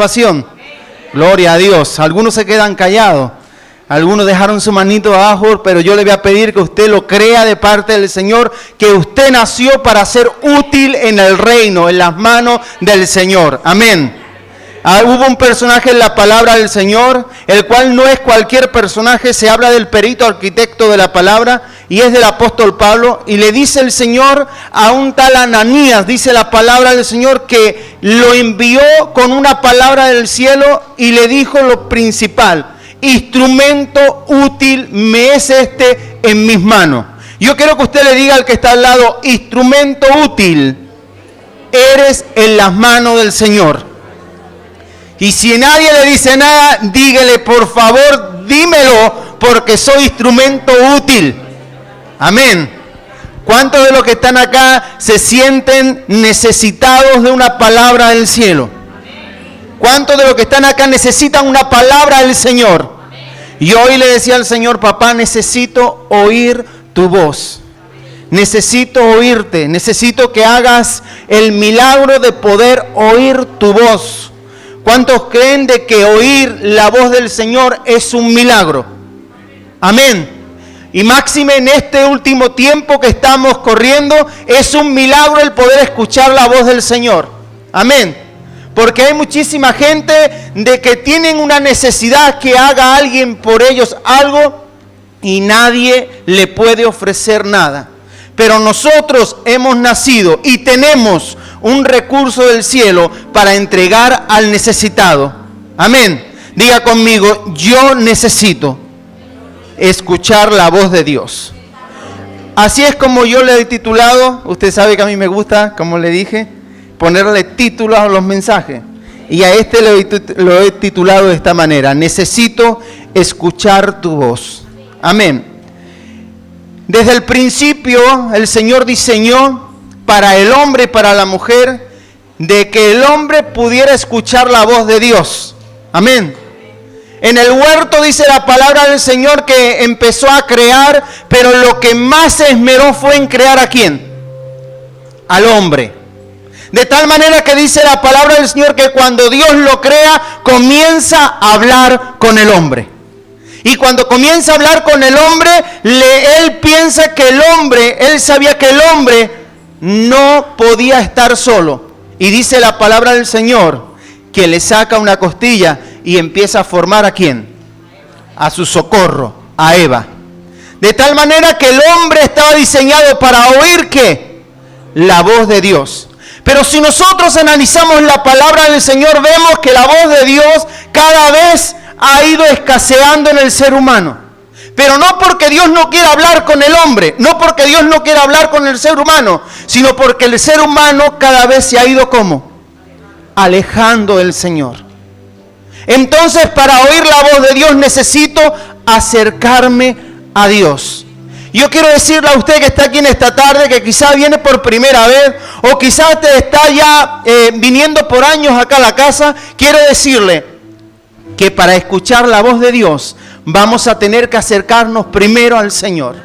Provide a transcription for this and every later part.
salvación? Gloria a Dios. Algunos se quedan callados. Algunos dejaron su manito abajo, pero yo le voy a pedir que usted lo crea de parte del Señor, que usted nació para ser útil en el reino, en las manos del Señor. Amén. Hubo un personaje en la palabra del Señor, el cual no es cualquier personaje, se habla del perito arquitecto de la palabra, y es del apóstol Pablo, y le dice el Señor a un tal Ananías, dice la palabra del Señor, que lo envió con una palabra del cielo y le dijo lo principal: instrumento útil me es este en mis manos. Yo quiero que usted le diga al que está al lado: instrumento útil eres en las manos del Señor. Y si nadie le dice nada, dígale: por favor, dímelo, porque soy instrumento útil. Amén. ¿Cuántos de los que están acá se sienten necesitados de una palabra del cielo? ¿Cuántos de los que están acá necesitan una palabra del Señor? Y hoy le decía al Señor: papá, necesito oír tu voz. Necesito oírte. Necesito que hagas el milagro de poder oír tu voz. ¿Cuántos creen de que oír la voz del Señor es un milagro? Amén. Y máxime en este último tiempo que estamos corriendo, es un milagro el poder escuchar la voz del Señor. Amén. Porque hay muchísima gente de que tienen una necesidad que haga alguien por ellos algo y nadie le puede ofrecer nada. Pero nosotros hemos nacido y tenemos un recurso del cielo para entregar al necesitado. Amén. Diga conmigo: yo necesito escuchar la voz de Dios. Así es como yo le he titulado. Usted sabe que a mí me gusta, como le dije, ponerle títulos a los mensajes. Y a este lo he titulado de esta manera: necesito escuchar tu voz. Amén. Desde el principio el Señor diseñó para el hombre y para la mujer de que el hombre pudiera escuchar la voz de Dios. Amén. En el huerto dice la palabra del Señor que empezó a crear, pero lo que más se esmeró fue en crear ¿a quién? Al hombre. De tal manera que dice la palabra del Señor que cuando Dios lo crea, comienza a hablar con el hombre. Y cuando comienza a hablar con el hombre, él piensa que él sabía que el hombre no podía estar solo. Y dice la palabra del Señor que le saca una costilla y empieza a formar ¿a quién? A su socorro, a Eva. De tal manera que el hombre estaba diseñado para oír ¿qué? La voz de Dios. Pero si nosotros analizamos la palabra del Señor, vemos que la voz de Dios cada vez ha ido escaseando en el ser humano. Pero no porque Dios no quiera hablar con el hombre, no porque Dios no quiera hablar con el ser humano, sino porque el ser humano cada vez se ha ido ¿cómo? Alejando del Señor. Entonces, para oír la voz de Dios necesito acercarme a Dios. Yo quiero decirle a usted que está aquí en esta tarde, que quizás viene por primera vez, o quizás te está ya viniendo por años acá a la casa, quiero decirle que para escuchar la voz de Dios vamos a tener que acercarnos primero al Señor.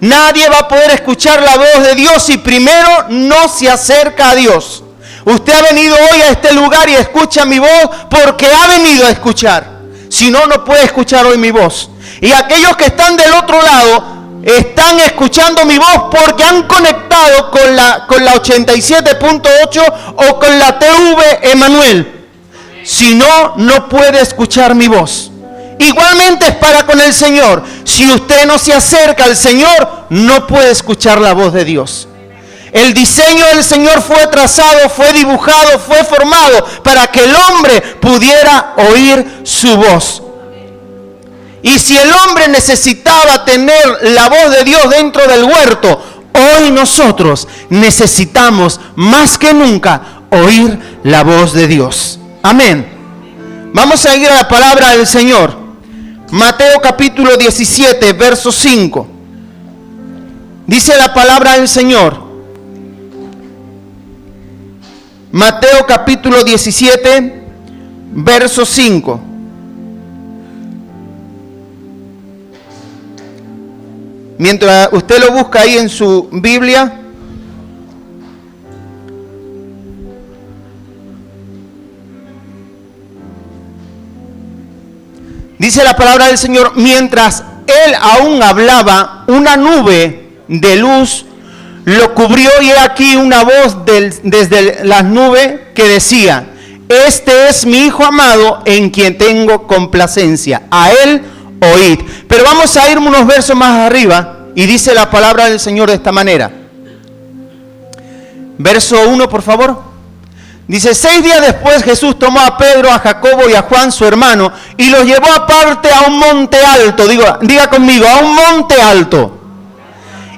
Nadie va a poder escuchar la voz de Dios si primero no se acerca a Dios. Usted ha venido hoy a este lugar y escucha mi voz porque ha venido a escuchar. Si no, no puede escuchar hoy mi voz. Y aquellos que están del otro lado están escuchando mi voz porque han conectado con la 87.8 o con la TV Emanuel. Si no, no puede escuchar mi voz. Igualmente es para con el Señor. Si usted no se acerca al Señor, no puede escuchar la voz de Dios. El diseño del Señor fue trazado, fue dibujado, fue formado para que el hombre pudiera oír su voz. Y si el hombre necesitaba tener la voz de Dios dentro del huerto, hoy nosotros necesitamos más que nunca oír la voz de Dios. Amén. Vamos a ir a la palabra del Señor. Mateo capítulo 17, verso 5. Dice la palabra del Señor. Mateo capítulo 17, verso 5. Mientras usted lo busca ahí en su Biblia, Dice la palabra del Señor, mientras él aún hablaba, una nube de luz lo cubrió y he aquí una voz desde las nubes que decía, este es mi Hijo amado en quien tengo complacencia, a él oíd. Pero vamos a ir unos versos más arriba y dice la palabra del Señor de esta manera. Verso 1, por favor. Dice, 6 días después Jesús tomó a Pedro, a Jacobo y a Juan su hermano y los llevó aparte a un monte alto, diga conmigo, a un monte alto.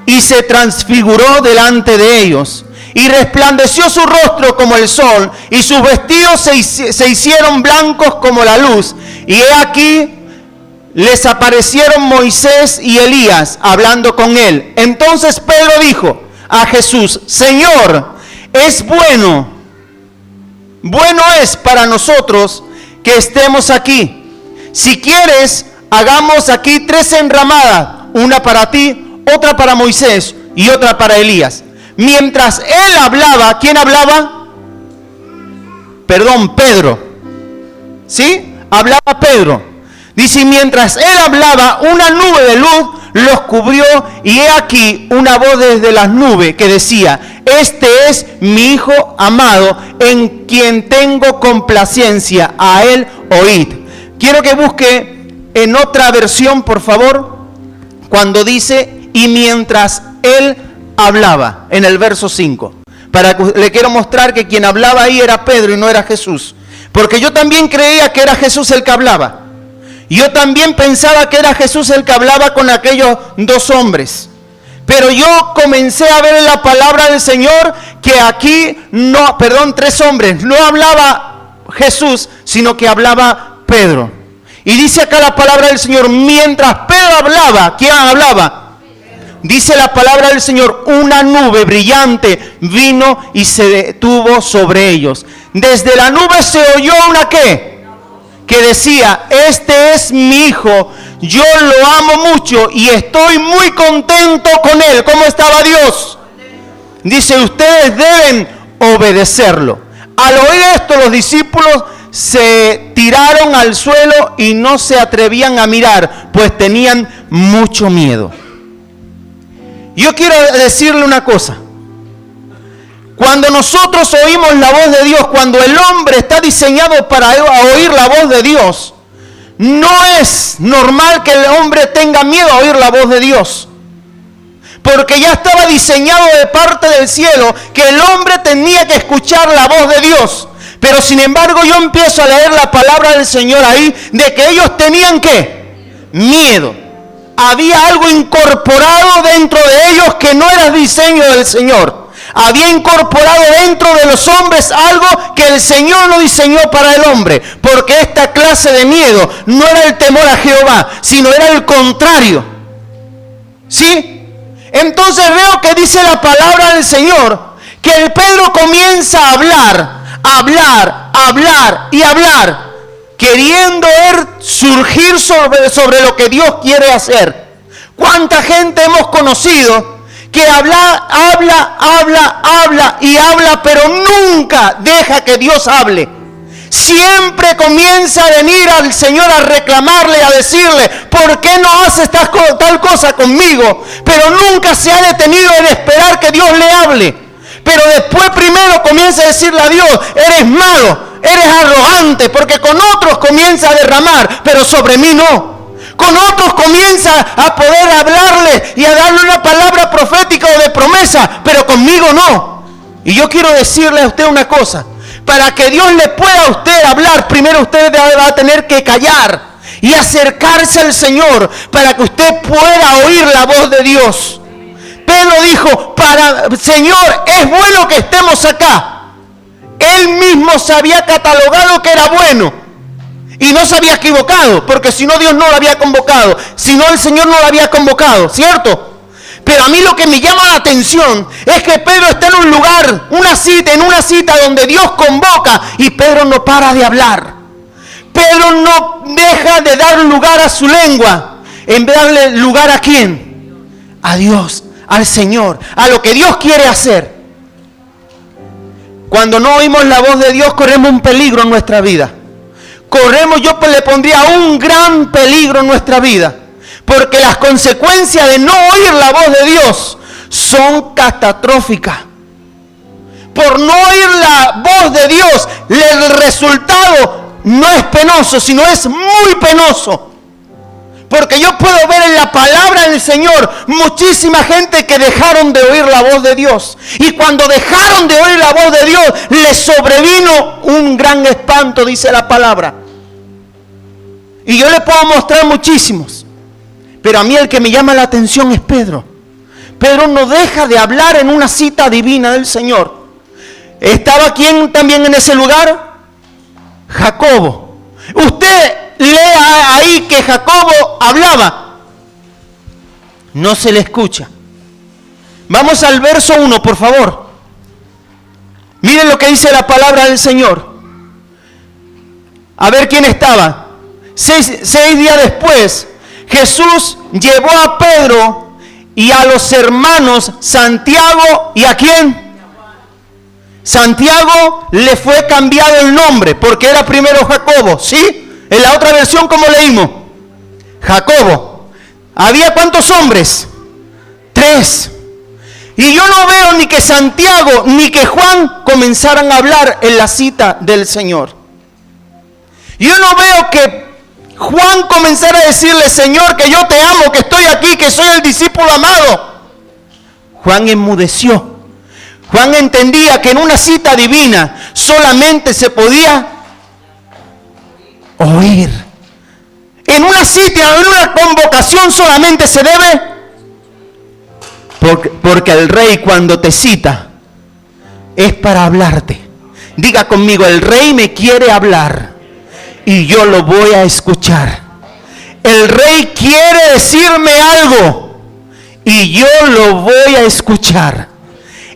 Y se transfiguró delante de ellos y resplandeció su rostro como el sol y sus vestidos se hicieron blancos como la luz. Y he aquí les aparecieron Moisés y Elías hablando con él. Entonces Pedro dijo a Jesús, Señor, es bueno es para nosotros que estemos aquí. Si quieres, hagamos aquí 3 enramadas, una para ti, otra para Moisés y otra para Elías. Mientras él hablaba, ¿quién hablaba? Perdón, Pedro. ¿Sí? Hablaba Pedro. Dice, mientras él hablaba, una nube de luz los cubrió y he aquí una voz desde las nubes que decía, este es mi Hijo amado en quien tengo complacencia, a él oíd. Quiero que busque en otra versión, por favor, cuando dice, y mientras él hablaba, en el verso 5. Le quiero mostrar que quien hablaba ahí era Pedro y no era Jesús. Porque yo también creía que era Jesús el que hablaba. Yo también pensaba que era Jesús el que hablaba con aquellos 2 hombres. Pero yo comencé a ver en la palabra del Señor que aquí, 3 hombres, no hablaba Jesús, sino que hablaba Pedro. Y dice acá la palabra del Señor, mientras Pedro hablaba, ¿quién hablaba? Dice la palabra del Señor, una nube brillante vino y se detuvo sobre ellos. Desde la nube se oyó una ¿qué? Que decía, este es mi Hijo, yo lo amo mucho y estoy muy contento con él. ¿Cómo estaba Dios? Dice, ustedes deben obedecerlo. Al oír esto, los discípulos se tiraron al suelo y no se atrevían a mirar, pues tenían mucho miedo. Yo quiero decirle una cosa. Cuando nosotros oímos la voz de Dios, cuando el hombre está diseñado para oír la voz de Dios, no es normal que el hombre tenga miedo a oír la voz de Dios. Porque ya estaba diseñado de parte del cielo que el hombre tenía que escuchar la voz de Dios. Pero sin embargo yo empiezo a leer la palabra del Señor ahí, de que ellos tenían ¿qué? Miedo. Había algo incorporado dentro de ellos que no era el diseño del Señor. Había incorporado dentro de los hombres algo que el Señor no diseñó para el hombre. Porque esta clase de miedo no era el temor a Jehová, sino era el contrario. ¿Sí? Entonces veo que dice la palabra del Señor, que el Pedro comienza a hablar, queriendo surgir sobre lo que Dios quiere hacer. ¿Cuánta gente hemos conocido que habla, pero nunca deja que Dios hable? Siempre comienza a venir al Señor a reclamarle, a decirle, ¿por qué no haces tal cosa conmigo? Pero nunca se ha detenido en esperar que Dios le hable. Pero después primero comienza a decirle a Dios, eres malo, eres arrogante, porque con otros comienza a derramar, pero sobre mí no. Con otros comienza a poder hablarle y a darle una palabra profética o de promesa, pero conmigo no. Y yo quiero decirle a usted una cosa. Para que Dios le pueda a usted hablar, primero usted va a tener que callar y acercarse al Señor para que usted pueda oír la voz de Dios. Pedro dijo, Señor, es bueno que estemos acá. Él mismo se había catalogado que era bueno y no se había equivocado, porque si no Dios no lo había convocado, si no el Señor no lo había convocado, ¿cierto? Pero a mí lo que me llama la atención es que Pedro está en un lugar, en una cita donde Dios convoca y Pedro no para de hablar. Pedro no deja de dar lugar a su lengua. En vez de darle lugar ¿a quién? A Dios, al Señor, a lo que Dios quiere hacer. Cuando no oímos la voz de Dios corremos un peligro en nuestra vida. yo le pondría un gran peligro en nuestra vida. Porque las consecuencias de no oír la voz de Dios son catastróficas. Por no oír la voz de Dios, el resultado no es penoso, sino es muy penoso. Porque yo puedo ver en la palabra del Señor muchísima gente que dejaron de oír la voz de Dios. Y cuando dejaron de oír la voz de Dios, les sobrevino un gran espanto, dice la palabra. Y yo le puedo mostrar muchísimos. Pero a mí el que me llama la atención es Pedro. Pedro no deja de hablar en una cita divina del Señor. ¿Estaba quién también en ese lugar? Jacobo. Usted lea ahí que Jacobo hablaba. No se le escucha. Vamos al verso 1, por favor. Miren lo que dice la palabra del Señor. A ver quién estaba. 6 días después, Jesús llevó a Pedro y a los hermanos Santiago. ¿Y a quién? Santiago le fue cambiado el nombre porque era primero Jacobo, ¿sí? En la otra versión, ¿cómo leímos? Jacobo. ¿Había cuántos hombres? 3. Y yo no veo ni que Santiago ni que Juan comenzaran a hablar en la cita del Señor. Yo no veo que Juan comenzara a decirle: Señor, que yo te amo, que estoy aquí, que soy el discípulo amado. Juan enmudeció. Juan entendía que en una cita divina solamente se podía oír. En una cita, en una convocación solamente se debe. Porque el rey cuando te cita es para hablarte. Diga conmigo: el rey me quiere hablar y yo lo voy a escuchar. El rey quiere decirme algo y yo lo voy a escuchar.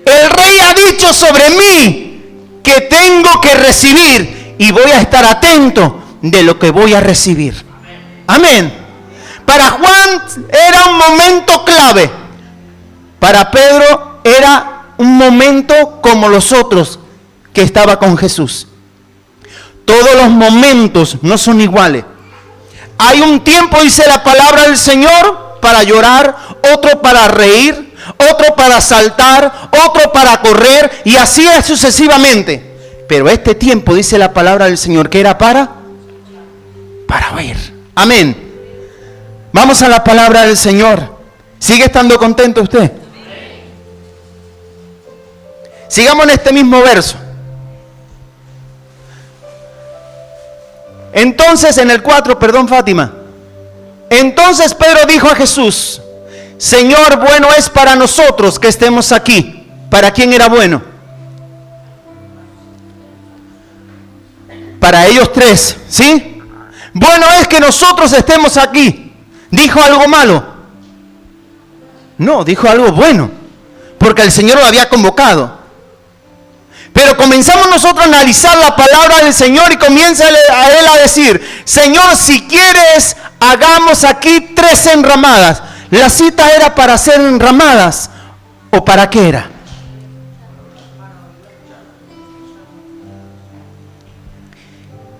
El rey ha dicho sobre mí que tengo que recibir y voy a estar atento de lo que voy a recibir. Amén. Para Juan era un momento clave. Para Pedro era un momento como los otros que estaba con Jesús. Todos los momentos no son iguales. Hay un tiempo, dice la palabra del Señor, para llorar, otro para reír, otro para saltar, otro para correr, y así es sucesivamente. Pero este tiempo, dice la palabra del Señor, que era para oír. Amén. Vamos a la palabra del Señor. ¿Sigue estando contento usted? Sigamos en este mismo verso. Entonces, en el 4, perdón, Fátima. Entonces Pedro dijo a Jesús: Señor, bueno es para nosotros que estemos aquí. ¿Para quién era bueno? Para ellos 3, ¿sí? Bueno es que nosotros estemos aquí. ¿Dijo algo malo? No, dijo algo bueno, porque el Señor lo había convocado. Pero comenzamos nosotros a analizar la palabra del Señor y comienza a él a decir: Señor, si quieres, hagamos aquí 3 enramadas. ¿La cita era para hacer enramadas o para qué era?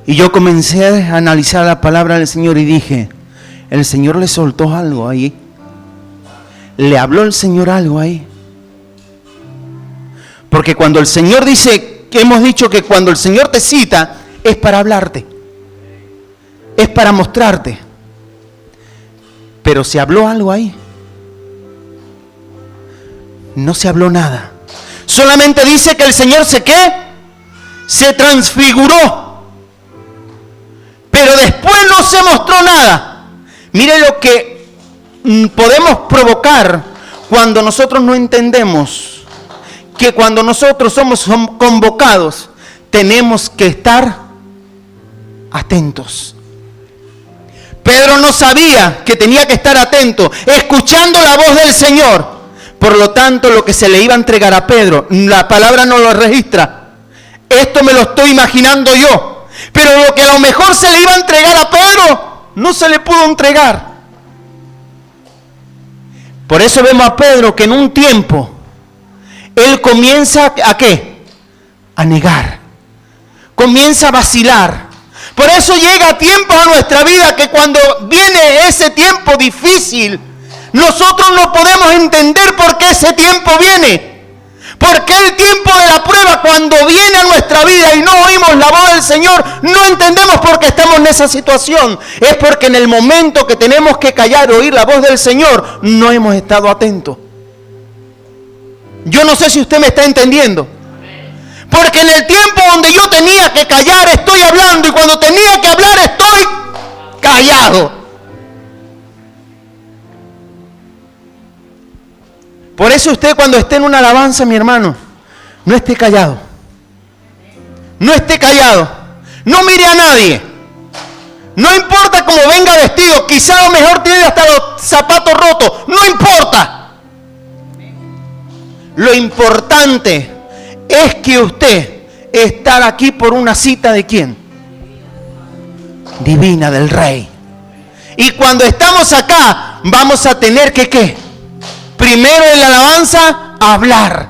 Y yo comencé a analizar la palabra del Señor y dije: el Señor le soltó algo ahí. Le habló el Señor algo ahí. Porque cuando el Señor dice, que hemos dicho que cuando el Señor te cita, es para hablarte. Es para mostrarte. Pero se habló algo ahí. No se habló nada. Solamente dice que el Señor se transfiguró. Pero después no se mostró nada. Mire lo que podemos provocar cuando nosotros no entendemos que cuando nosotros somos convocados tenemos que estar atentos. Pedro no sabía que tenía que estar atento, escuchando la voz del Señor. Por lo tanto, lo que se le iba a entregar a Pedro, la palabra no lo registra. Esto me lo estoy imaginando yo. Pero lo que a lo mejor se le iba a entregar a Pedro, no se le pudo entregar. Por eso vemos a Pedro que en un tiempo, él comienza ¿a qué? A negar. Comienza a vacilar. Por eso llega tiempo a nuestra vida que cuando viene ese tiempo difícil, nosotros no podemos entender por qué ese tiempo viene. Porque el tiempo de la prueba, cuando viene a nuestra vida y no oímos la voz del Señor, no entendemos por qué estamos en esa situación. Es porque en el momento que tenemos que callar, oír la voz del Señor, no hemos estado atentos. Yo no sé si usted me está entendiendo. Porque en el tiempo donde yo tenía que callar, estoy hablando. Y cuando tenía que hablar, estoy callado. Por eso usted cuando esté en una alabanza, mi hermano, no esté callado. No esté callado. No mire a nadie. No importa cómo venga vestido. Quizá a lo mejor tiene hasta los zapatos rotos. No importa. Lo importante es que usted está aquí por una cita ¿de quién? Divina, del Rey. Y cuando estamos acá, vamos a tener que ¿qué? Primero en la alabanza, hablar.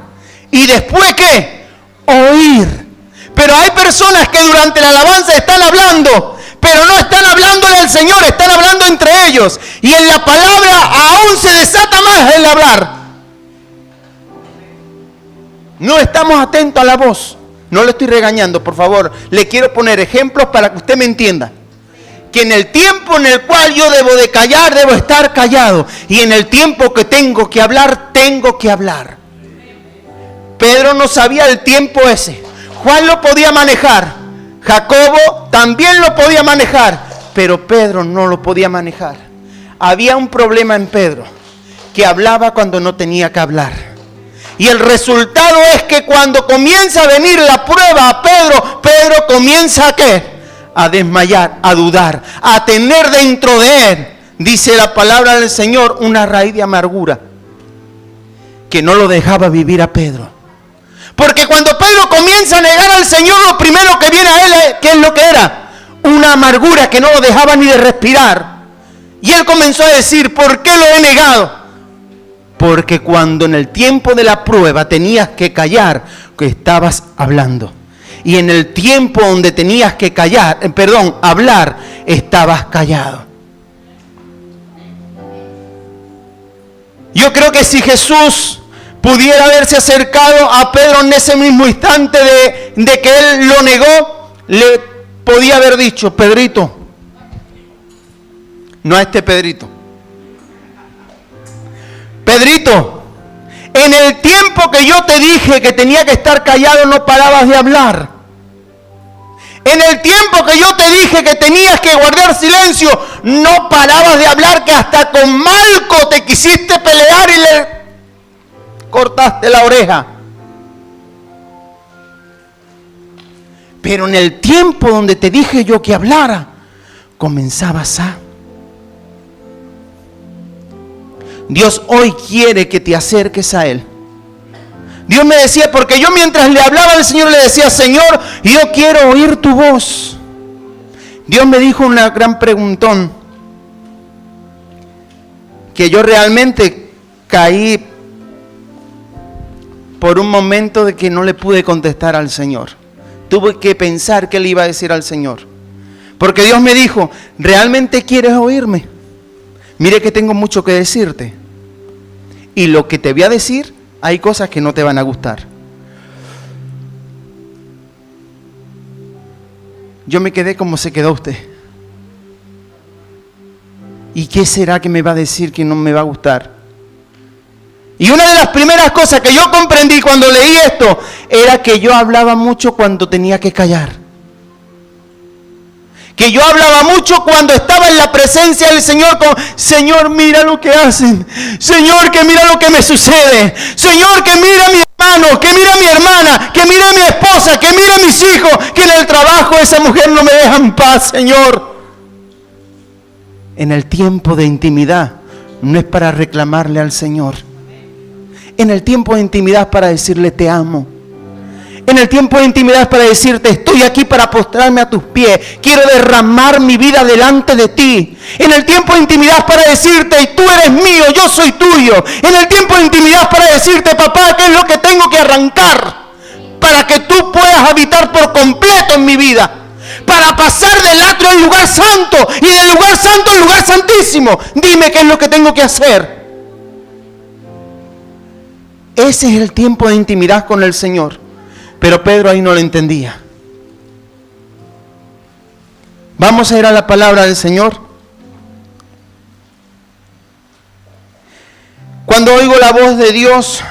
Y después ¿qué? Oír. Pero hay personas que durante la alabanza están hablando, pero no están hablándole al Señor, están hablando entre ellos. Y en la palabra aún se desata más el hablar. No estamos atentos a la voz. No le estoy regañando, por favor. Le quiero poner ejemplos para que usted me entienda. Que en el tiempo en el cual yo debo de callar, debo estar callado. Y en el tiempo que tengo que hablar, tengo que hablar. Pedro no sabía el tiempo ese. Juan lo podía manejar. Jacobo también lo podía manejar. Pero Pedro no lo podía manejar. Había un problema en Pedro. Que hablaba cuando no tenía que hablar. Y el resultado es que cuando comienza a venir la prueba a Pedro, Pedro comienza a ¿qué? A desmayar, a dudar, a tener dentro de él, dice la palabra del Señor, una raíz de amargura que no lo dejaba vivir a Pedro. Porque cuando Pedro comienza a negar al Señor, lo primero que viene a él, ¿qué es lo que era? Una amargura que no lo dejaba ni de respirar. Y él comenzó a decir, ¿por qué lo he negado? Porque cuando en el tiempo de la prueba tenías que callar, que estabas hablando. Y en el tiempo donde tenías que hablar, estabas callado. Yo creo que si Jesús pudiera haberse acercado a Pedro en ese mismo instante de que él lo negó, le podía haber dicho, Pedrito, no a este Pedrito. Pedrito, en el tiempo que yo te dije que tenía que estar callado, no parabas de hablar. En el tiempo que yo te dije que tenías que guardar silencio, no parabas de hablar, que hasta con Malco te quisiste pelear y le cortaste la oreja. Pero en el tiempo donde te dije yo que hablara, comenzabas a... Dios hoy quiere que te acerques a Él. Dios me decía, porque yo mientras le hablaba al Señor le decía, Señor, yo quiero oír tu voz. Dios me dijo una gran preguntón, que yo realmente caí por un momento de que no le pude contestar al Señor. Tuve que pensar qué le iba a decir al Señor. Porque Dios me dijo, ¿realmente quieres oírme? Mire que tengo mucho que decirte. Y lo que te voy a decir, hay cosas que no te van a gustar. Yo me quedé como se quedó usted. ¿Y qué será que me va a decir que no me va a gustar? Y una de las primeras cosas que yo comprendí cuando leí esto, era que yo hablaba mucho cuando tenía que callar. Que yo hablaba mucho cuando estaba en la presencia del Señor, como, Señor, mira lo que hacen. Señor, que mira lo que me sucede. Señor, que mira a mi hermano, que mira a mi hermana, que mira a mi esposa, que mira a mis hijos, que en el trabajo esa mujer no me deja en paz, Señor. En el tiempo de intimidad, no es para reclamarle al Señor. En el tiempo de intimidad es para decirle, te amo. En el tiempo de intimidad es para decirte, estoy aquí para postrarme a tus pies. Quiero derramar mi vida delante de ti. En el tiempo de intimidad es para decirte, tú eres mío, yo soy tuyo. En el tiempo de intimidad es para decirte, papá, ¿qué es lo que tengo que arrancar? Para que tú puedas habitar por completo en mi vida. para pasar del atrio al lugar santo y del lugar santo al lugar santísimo. Dime qué es lo que tengo que hacer. Ese es el tiempo de intimidad con el Señor. Pero Pedro ahí no lo entendía. Vamos a ir a la palabra del Señor. Cuando oigo la voz de Dios,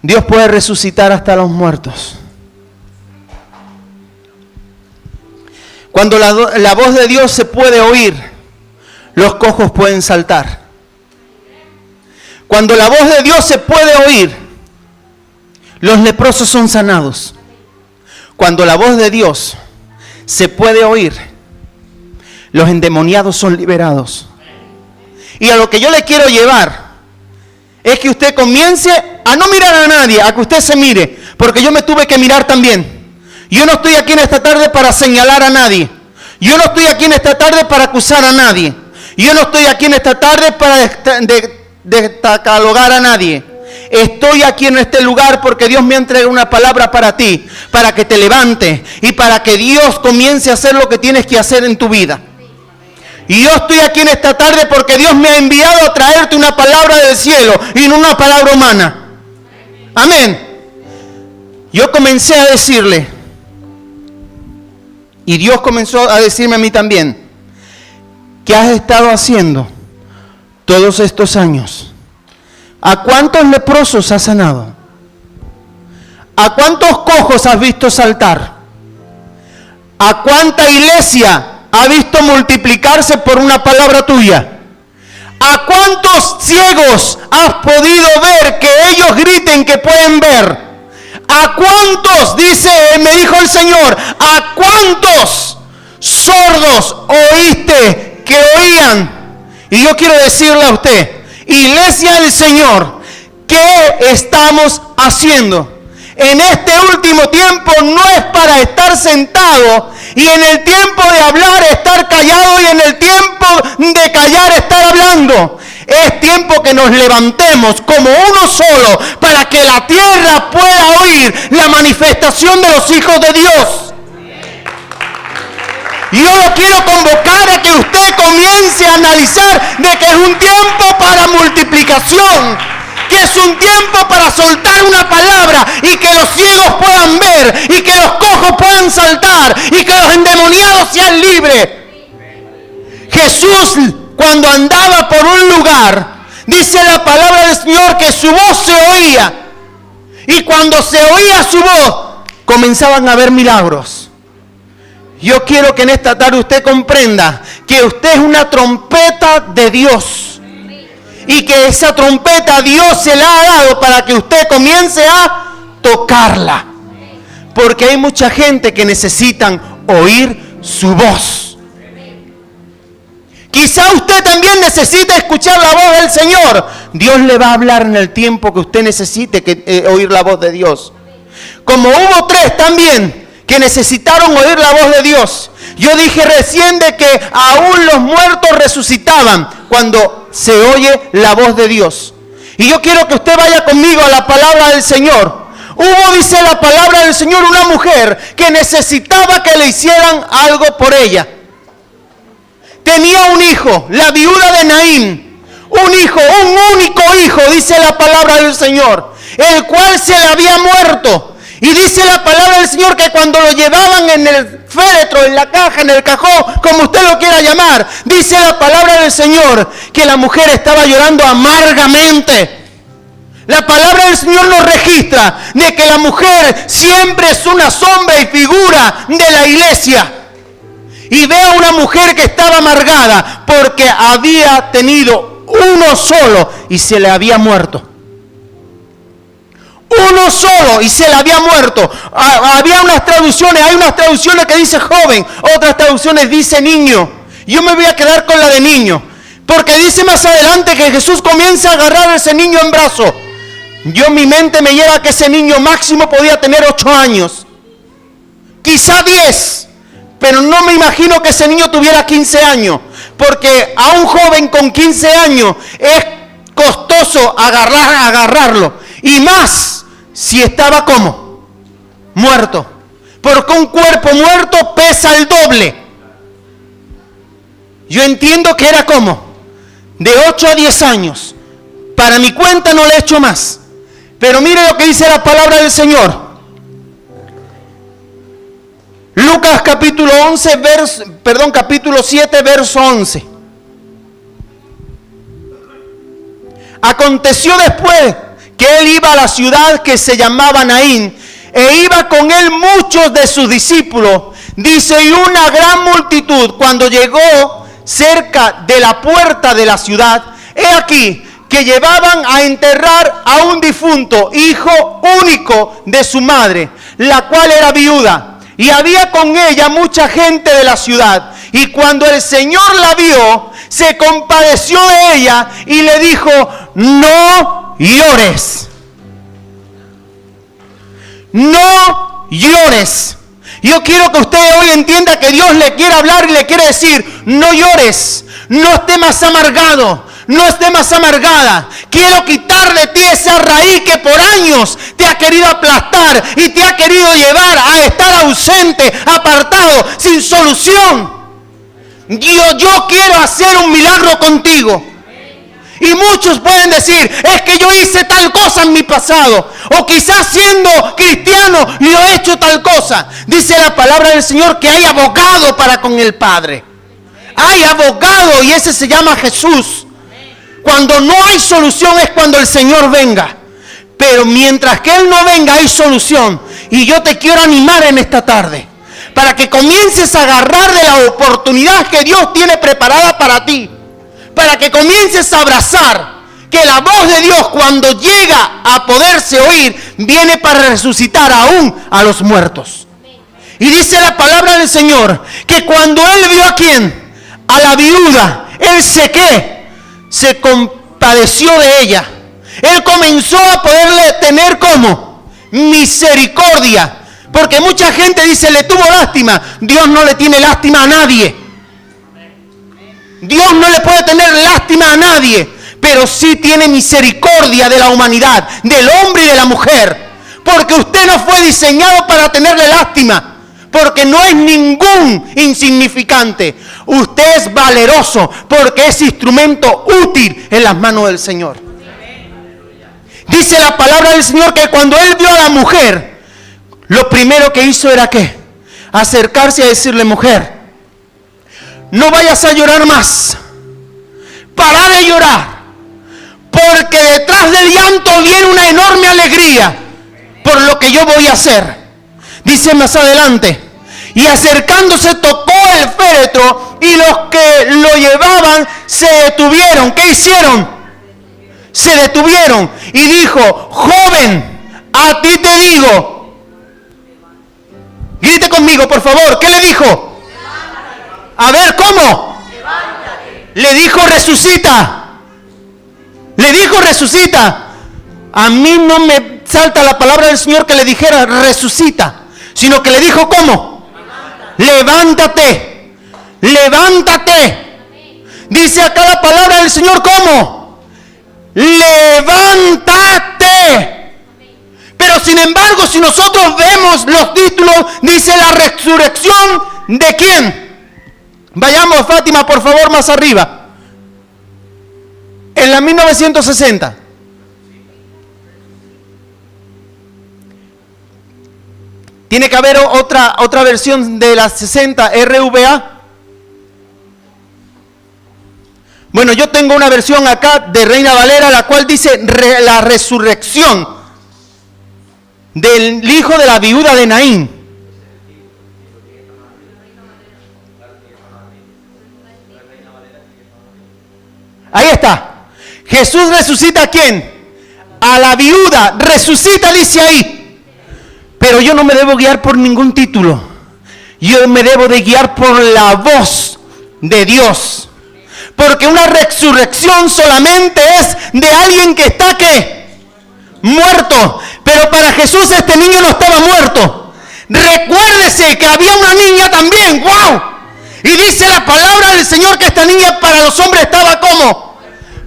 Dios puede resucitar hasta los muertos. Cuando la voz de Dios se puede oír, los cojos pueden saltar. Cuando la voz de Dios se puede oír, los leprosos son sanados. Cuando la voz de Dios se puede oír, los endemoniados son liberados. Y a lo que yo le quiero llevar es que usted comience a no mirar a nadie, a que usted se mire, porque yo me tuve que mirar también. Yo no estoy aquí en esta tarde para señalar a nadie. Yo no estoy aquí en esta tarde para acusar a nadie. Yo no estoy aquí en esta tarde para descatalogar a nadie. Estoy aquí en este lugar porque Dios me ha entregado una palabra para ti, para que te levantes y para que Dios comience a hacer lo que tienes que hacer en tu vida. Y yo estoy aquí en esta tarde porque Dios me ha enviado a traerte una palabra del cielo y no una palabra humana. Amén. Yo comencé a decirle, y Dios comenzó a decirme a mí también, ¿qué has estado haciendo todos estos años? ¿A cuántos leprosos has sanado? ¿A cuántos cojos has visto saltar? ¿A cuánta iglesia ha visto multiplicarse por una palabra tuya? ¿A cuántos ciegos has podido ver que ellos griten que pueden ver? ¿A cuántos, me dijo el Señor, a cuántos sordos oíste que oían? Y yo quiero decirle a usted, iglesia del Señor, ¿qué estamos haciendo? En este último tiempo no es para estar sentado y en el tiempo de hablar estar callado y en el tiempo de callar estar hablando. Es tiempo que nos levantemos como uno solo para que la tierra pueda oír la manifestación de los hijos de Dios. Y yo lo quiero convocar a que usted comience a analizar de que es un tiempo para multiplicación, que es un tiempo para soltar una palabra y que los ciegos puedan ver y que los cojos puedan saltar y que los endemoniados sean libres. Jesús, cuando andaba por un lugar, dice la palabra del Señor que su voz se oía, y cuando se oía su voz comenzaban a haber milagros. Yo quiero que en esta tarde usted comprenda que usted es una trompeta de Dios y que esa trompeta Dios se la ha dado para que usted comience a tocarla, porque hay mucha gente que necesitan oír su voz. Quizá usted también necesita escuchar la voz del Señor. Dios le va a hablar en el tiempo que usted necesite oír la voz de Dios. Como hubo 3 también que necesitaron oír la voz de Dios. Yo dije recién de que aún los muertos resucitaban cuando se oye la voz de Dios. Y yo quiero que usted vaya conmigo a la palabra del Señor. Hubo, dice la palabra del Señor, una mujer que necesitaba que le hicieran algo por ella. Tenía un hijo, la viuda de Naín, un hijo, un único hijo, dice la palabra del Señor, el cual se le había muerto. Y dice la palabra del Señor que cuando lo llevaban en el féretro, en la caja, en el cajón, como usted lo quiera llamar, dice la palabra del Señor que la mujer estaba llorando amargamente. La palabra del Señor nos registra de que la mujer siempre es una sombra y figura de la iglesia. Y veo a una mujer que estaba amargada porque había tenido uno solo y se le había muerto. Uno solo y se le había muerto. Había unas traducciones, hay unas traducciones que dice joven, otras traducciones dice niño. Yo me voy a quedar con la de niño, porque dice más adelante que Jesús comienza a agarrar a ese niño en brazo. Mi mente me lleva a que ese niño máximo podía tener 8 años, quizá 10, pero no me imagino que ese niño tuviera 15 años, porque a un joven con 15 años es costoso agarrarlo, y más si estaba como muerto, porque un cuerpo muerto pesa el doble. Yo entiendo que era como de 8 a 10 años. Para mi cuenta no le he hecho más. Pero mire lo que dice la palabra del Señor. Lucas capítulo 7, verso 11. Aconteció después que él iba a la ciudad que se llamaba Naín, e iba con él muchos de sus discípulos. Dice, y una gran multitud, cuando llegó cerca de la puerta de la ciudad, he aquí que llevaban a enterrar a un difunto, hijo único de su madre, la cual era viuda. Y había con ella mucha gente de la ciudad. Y cuando el Señor la vio, se compadeció de ella y le dijo, no llores. No llores. Yo quiero que usted hoy entienda que Dios le quiere hablar y le quiere decir, no llores, no estés más amargado, no estés más amargada. Quiero quitar de ti esa raíz que por años te ha querido aplastar y te ha querido llevar a estar ausente, apartado, sin solución. Yo quiero hacer un milagro contigo. Y muchos pueden decir, es que yo hice tal cosa en mi pasado. O quizás siendo cristiano yo he hecho tal cosa. Dice la palabra del Señor que hay abogado para con el Padre. Hay abogado y ese se llama Jesús. Cuando no hay solución es cuando el Señor venga. Pero mientras que Él no venga hay solución. Y yo te quiero animar en esta tarde. Para que comiences a agarrar de la oportunidad que Dios tiene preparada para ti. Para que comiences a abrazar que la voz de Dios cuando llega a poderse oír, viene para resucitar aún a los muertos. Y dice la palabra del Señor, que cuando Él vio a quién, a la viuda, Él se compadeció de ella. Él comenzó a poderle tener como misericordia. Porque mucha gente dice, le tuvo lástima. Dios no le tiene lástima a nadie. Dios no le puede tener lástima a nadie, pero sí tiene misericordia de la humanidad, del hombre y de la mujer. Porque usted no fue diseñado para tenerle lástima, porque no es ningún insignificante. Usted es valeroso, porque es instrumento útil en las manos del Señor. Dice la palabra del Señor que cuando Él vio a la mujer, lo primero que hizo era ¿qué? Acercarse a decirle, mujer, no vayas a llorar más. Para de llorar. Porque detrás del llanto viene una enorme alegría por lo que yo voy a hacer. Dice más adelante. Y acercándose tocó el féretro y los que lo llevaban se detuvieron. ¿Qué hicieron? Se detuvieron. Y dijo, joven, a ti te digo. Grite conmigo, por favor. ¿Qué le dijo? A ver, ¿cómo? Levántate. Le dijo resucita. Le dijo resucita. A mí no me salta la palabra del Señor que le dijera resucita, sino que le dijo ¿cómo? Levántate. Levántate. Dice acá la palabra del Señor ¿cómo? Levántate. Pero sin embargo, si nosotros vemos los títulos, dice la resurrección ¿de quién? Vayamos, Fátima, por favor, más arriba. En la 1960. Tiene que haber otra versión de la 60, RVA. Bueno, yo tengo una versión acá de Reina Valera, la cual dice la resurrección del hijo de la viuda de Naín. Ahí está. Jesús resucita ¿a quién? A la viuda. Resucita, dice ahí. Pero yo no me debo guiar por ningún título. Yo me debo de guiar por la voz de Dios. Porque una resurrección solamente es de alguien que está ¿qué? Muerto. Pero para Jesús este niño no estaba muerto. Recuérdese que había una niña también. ¡Wow! Y dice la palabra del Señor que esta niña para los hombres estaba ¿cómo?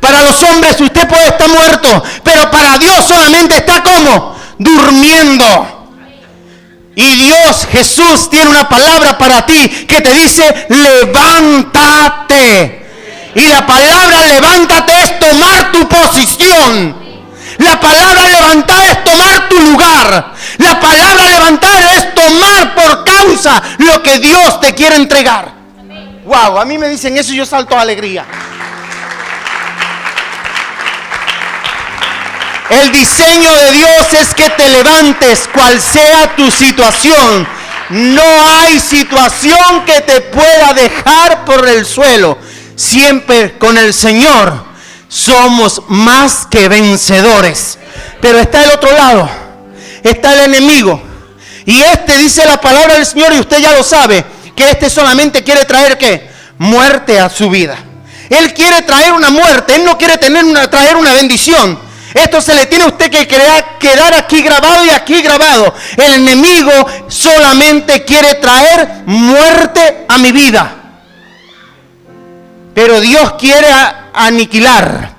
Para los hombres usted puede estar muerto, pero para Dios solamente está ¿cómo? Durmiendo. Y Dios, Jesús, tiene una palabra para ti que te dice, levántate. Y la palabra levántate es tomar tu posición. La palabra levantar es tomar tu lugar. La palabra levantar es tomar por causa lo que Dios te quiere entregar. Wow, a mí me dicen eso y yo salto de alegría. El diseño de Dios es que te levantes cual sea tu situación. No hay situación que te pueda dejar por el suelo. Siempre con el Señor somos más que vencedores. Pero está el otro lado. Está el enemigo. Y dice la palabra del Señor, y usted ya lo sabe, que solamente quiere traer ¿qué? Muerte a su vida. Él quiere traer una muerte. Él no quiere traer una bendición. Esto se le tiene a usted que quedar aquí grabado y aquí grabado. El enemigo solamente quiere traer muerte a mi vida. Pero Dios quiere aniquilar,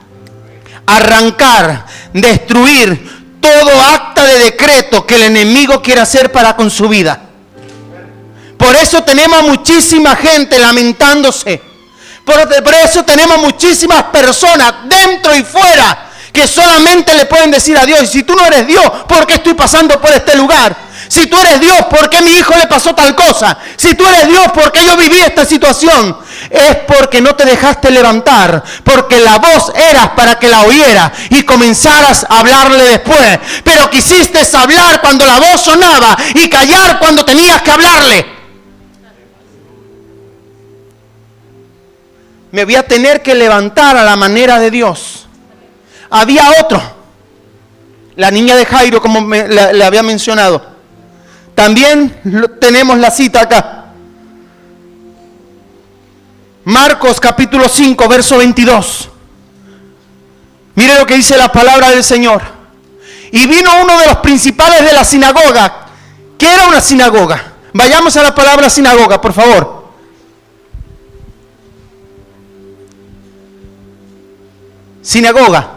arrancar, destruir todo acta de decreto que el enemigo quiere hacer para con su vida. Por eso tenemos muchísima gente lamentándose. Por eso tenemos muchísimas personas dentro y fuera que solamente le pueden decir a Dios, y si tú no eres Dios, ¿por qué estoy pasando por este lugar? Si tú eres Dios, ¿por qué a mi hijo le pasó tal cosa? Si tú eres Dios, ¿por qué yo viví esta situación? Es porque no te dejaste levantar, porque la voz eras para que la oyeras y comenzaras a hablarle después. Pero quisiste hablar cuando la voz sonaba y callar cuando tenías que hablarle. Me voy a tener que levantar a la manera de Dios. Había otro, la niña de Jairo, como le había mencionado. También tenemos la cita acá. Marcos capítulo 5, verso 22. Mire lo que dice la palabra del Señor. Y vino uno de los principales de la sinagoga. ¿Qué era una sinagoga? Vayamos a la palabra sinagoga, por favor. Sinagoga.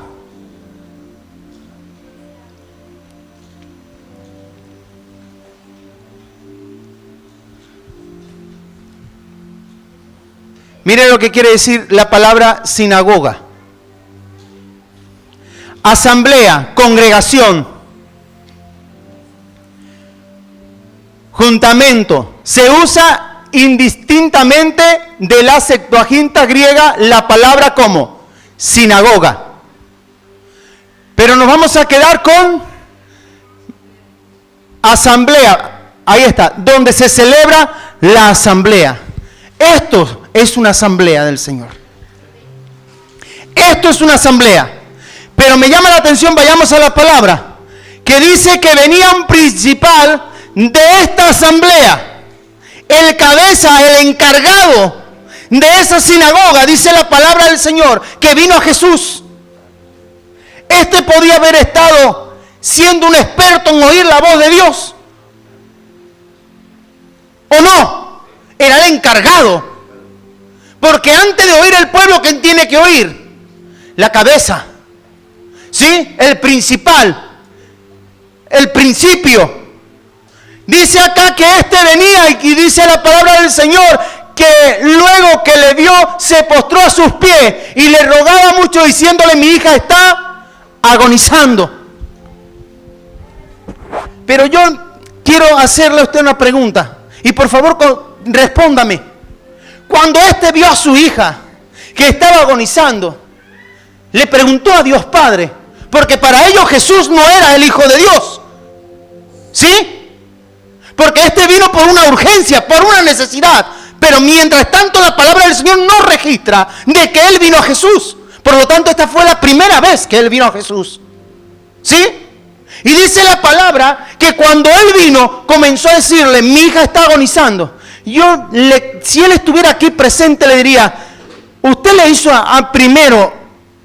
Mire lo que quiere decir la palabra sinagoga. Asamblea, congregación, juntamento. Se usa indistintamente de la Septuaginta griega la palabra como sinagoga. Pero nos vamos a quedar con asamblea. Ahí está, donde se celebra la asamblea. Esto es una asamblea del Señor. Esto es una asamblea. Pero me llama la atención, vayamos a la palabra, que dice que venía un principal de esta asamblea. El cabeza, el encargado de esa sinagoga, dice la palabra del Señor, que vino a Jesús. Podía haber estado siendo un experto en oír la voz de Dios. ¿O no? Era el encargado. Porque antes de oír el pueblo, ¿quién tiene que oír? La cabeza. ¿Sí? El principal. El principio. Dice acá que venía y dice la palabra del Señor que luego que le vio se postró a sus pies y le rogaba mucho diciéndole: mi hija está agonizando. Pero yo quiero hacerle a usted una pregunta y por favor respóndame. Cuando vio a su hija que estaba agonizando, le preguntó a Dios Padre, porque para ellos Jesús no era el Hijo de Dios. ¿Sí? Porque vino por una urgencia, por una necesidad. Pero mientras tanto la palabra del Señor no registra de que Él vino a Jesús. Por lo tanto, esta fue la primera vez que Él vino a Jesús. ¿Sí? Y dice la palabra que cuando Él vino, comenzó a decirle: mi hija está agonizando. Si Él estuviera aquí presente, le diría: usted le hizo primero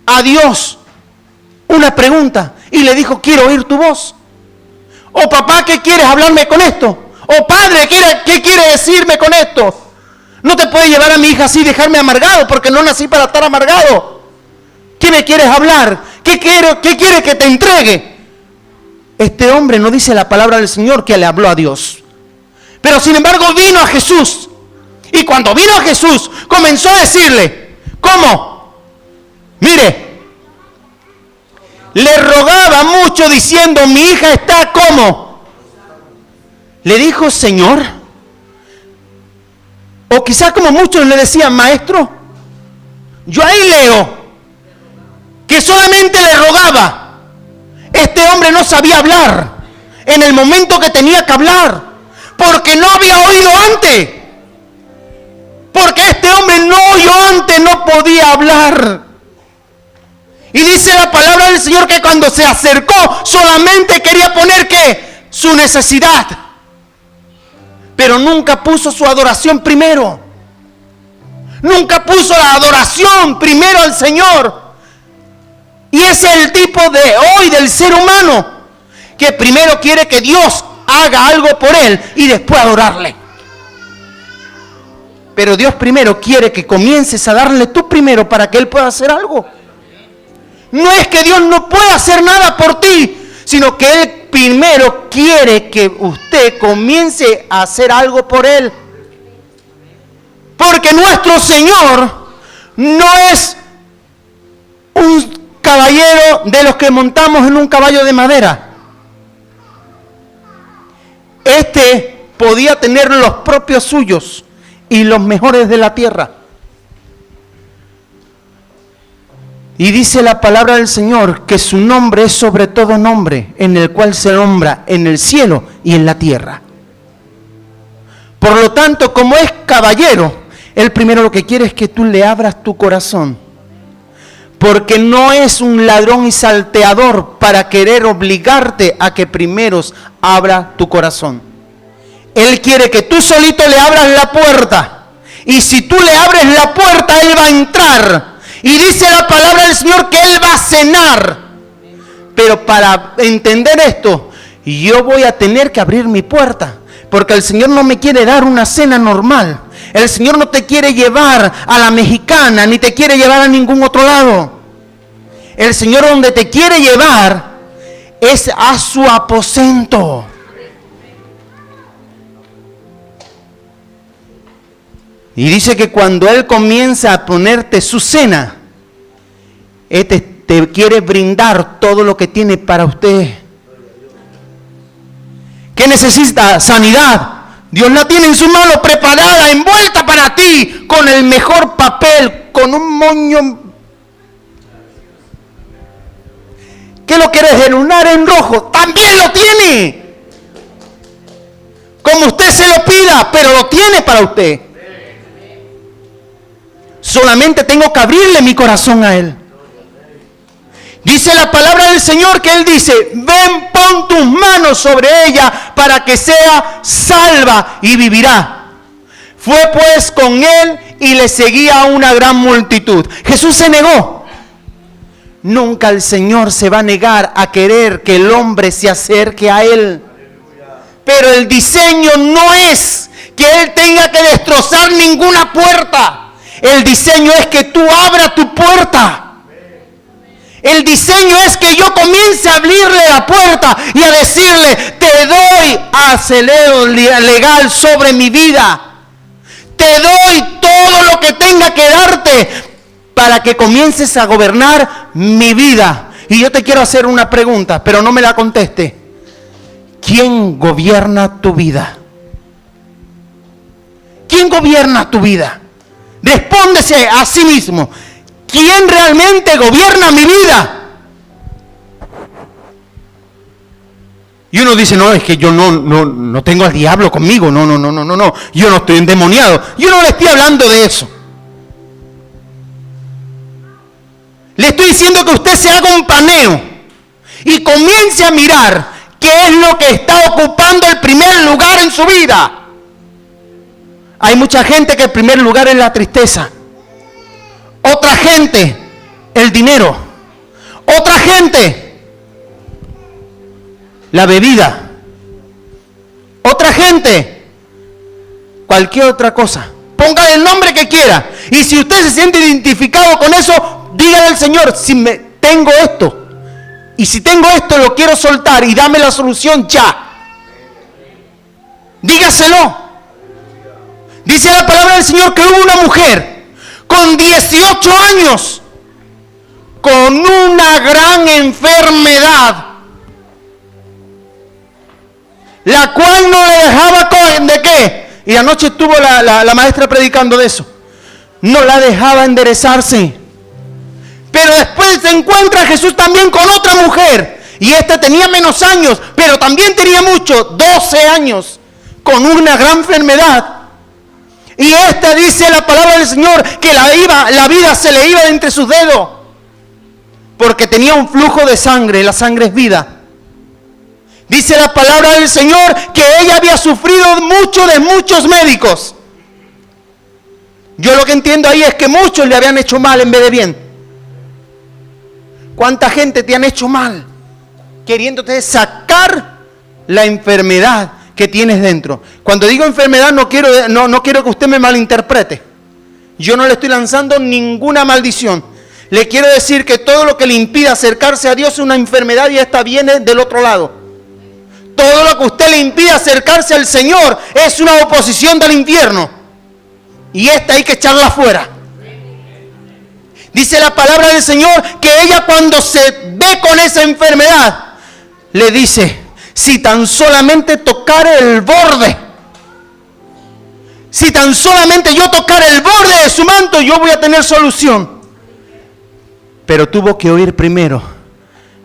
a Dios una pregunta y le dijo: quiero oír tu voz. O papá, ¿qué quieres hablarme con esto? O padre, ¿qué quiere decirme con esto? No te puede llevar a mi hija así y dejarme amargado, porque no nací para estar amargado. ¿Qué me quieres hablar? ¿Qué quieres que te entregue? Este hombre no dice la palabra del Señor que le habló a Dios. Pero sin embargo vino a Jesús. Y cuando vino a Jesús, comenzó a decirle, ¿cómo? Mire, le rogaba mucho diciendo, mi hija está ¿cómo? Le dijo, Señor. O quizás como muchos le decían, maestro. Yo ahí leo que solamente le rogaba. Este hombre no sabía hablar en el momento que tenía que hablar, porque no había oído antes. Porque este hombre no oyó antes, no podía hablar. Y dice la palabra del Señor que cuando se acercó solamente quería poner ¿qué? Su necesidad. Pero nunca puso su adoración primero. Nunca puso la adoración primero al Señor. Y ese es el tipo de hoy del ser humano, que primero quiere que Dios haga algo por él y después adorarle. Pero Dios primero quiere que comiences a darle tú primero para que Él pueda hacer algo. No es que Dios no pueda hacer nada por ti, sino que Él primero quiere que usted comience a hacer algo por Él. Porque nuestro Señor no es un caballero de los que montamos en un caballo de madera. Este podía tener los propios suyos y los mejores de la tierra. Y dice la palabra del Señor que su nombre es sobre todo nombre, en el cual se nombra en el cielo y en la tierra. Por lo tanto, como es caballero, Él primero lo que quiere es que tú le abras tu corazón. Porque no es un ladrón y salteador para querer obligarte a que primero abra tu corazón. Él quiere que tú solito le abras la puerta. Y si tú le abres la puerta, Él va a entrar. Y dice la palabra del Señor que Él va a cenar. Pero para entender esto, yo voy a tener que abrir mi puerta. Porque el Señor no me quiere dar una cena normal. El Señor no te quiere llevar a la mexicana, ni te quiere llevar a ningún otro lado. El Señor donde te quiere llevar es a su aposento. Y dice que cuando Él comienza a ponerte su cena, Él te quiere brindar todo lo que tiene para usted. ¿Qué necesita? Sanidad. Dios la tiene en su mano preparada, envuelta para ti, con el mejor papel, con un moño. ¿Qué lo quieres de lunar en rojo? También lo tiene. Como usted se lo pida, pero lo tiene para usted. Solamente tengo que abrirle mi corazón a Él. Dice la palabra del Señor que Él dice, ven, pon tus manos sobre ella para que sea salva y vivirá. Fue pues con Él y le seguía una gran multitud. Jesús se negó. Nunca el Señor se va a negar a querer que el hombre se acerque a Él. Pero el diseño no es que Él tenga que destrozar ninguna puerta. El diseño es que tú abras tu puerta. El diseño es que yo comience a abrirle la puerta y a decirle, te doy acelero legal sobre mi vida. Te doy todo lo que tenga que darte para que comiences a gobernar mi vida. Y yo te quiero hacer una pregunta, pero no me la conteste. ¿Quién gobierna tu vida? ¿Quién gobierna tu vida? Respóndese a sí mismo. ¿Quién realmente gobierna mi vida? Y uno dice, no, es que yo no tengo al diablo conmigo. No. Yo no estoy endemoniado. Yo no le estoy hablando de eso. Le estoy diciendo que usted se haga un paneo y comience a mirar qué es lo que está ocupando el primer lugar en su vida. Hay mucha gente que el primer lugar es la tristeza. Otra gente, el dinero. Otra gente, la bebida. Otra gente, cualquier otra cosa. Póngale el nombre que quiera. Y si usted se siente identificado con eso, dígale al Señor, tengo esto. Y si tengo esto, lo quiero soltar y dame la solución ya. Dígaselo. Dice la palabra del Señor que hubo una mujer con 18 años con una gran enfermedad, la cual no le dejaba ¿de qué? Y anoche estuvo la maestra predicando de eso. No la dejaba enderezarse. Pero después se encuentra Jesús también con otra mujer. Y esta tenía menos años, pero también tenía mucho, 12 años, con una gran enfermedad. Y esta dice la palabra del Señor que la vida se le iba de entre sus dedos. Porque tenía un flujo de sangre, la sangre es vida. Dice la palabra del Señor que ella había sufrido mucho de muchos médicos. Yo lo que entiendo ahí es que muchos le habían hecho mal en vez de bien. ¿Cuánta gente te han hecho mal? Queriéndote sacar la enfermedad que tienes dentro. Cuando digo enfermedad no quiero que usted me malinterprete. Yo no le estoy lanzando ninguna maldición. Le quiero decir que todo lo que le impida acercarse a Dios es una enfermedad y esta viene del otro lado. Todo lo que usted le impida acercarse al Señor es una oposición del infierno. Y esta hay que echarla fuera. Dice la palabra del Señor que ella cuando se ve con esa enfermedad, le dice, si tan solamente tocara el borde, si tan solamente yo tocara el borde de su manto, yo voy a tener solución. Pero tuvo que oír primero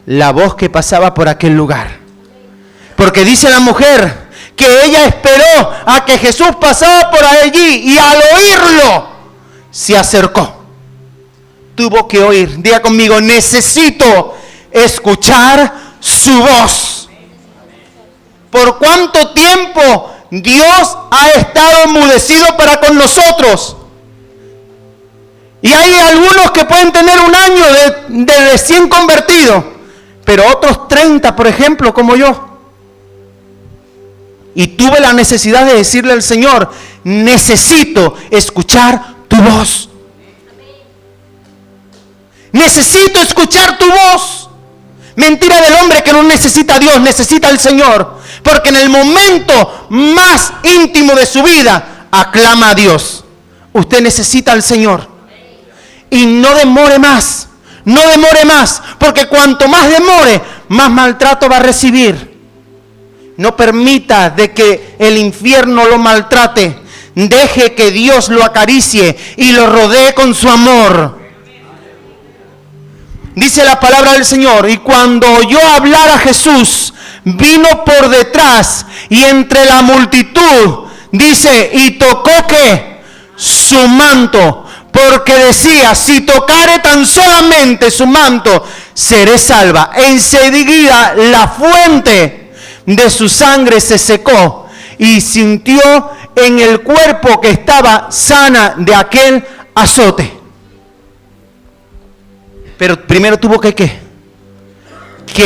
la voz que pasaba por aquel lugar. Porque dice la mujer que ella esperó a que Jesús pasaba por allí y al oírlo se acercó. Tuvo que oír. Diga conmigo, necesito escuchar su voz. ¿Por cuánto tiempo Dios ha estado enmudecido para con nosotros? Y hay algunos que pueden tener un año de recién convertido, pero otros 30, por ejemplo, como yo. Y tuve la necesidad de decirle al Señor, necesito escuchar tu voz. Necesito escuchar tu voz. Mentira del hombre que no necesita a Dios, necesita al Señor. Porque en el momento más íntimo de su vida, aclama a Dios. Usted necesita al Señor. Y no demore más. No demore más. Porque cuanto más demore, más maltrato va a recibir. No permita de que el infierno lo maltrate. Deje que Dios lo acaricie y lo rodee con su amor. Dice la palabra del Señor, y cuando oyó hablar a Jesús, vino por detrás y entre la multitud, dice, y tocó ¿qué? Su manto, porque decía, si tocare tan solamente su manto, seré salva. Enseguida la fuente de su sangre se secó y sintió en el cuerpo que estaba sana de aquel azote. Pero primero tuvo que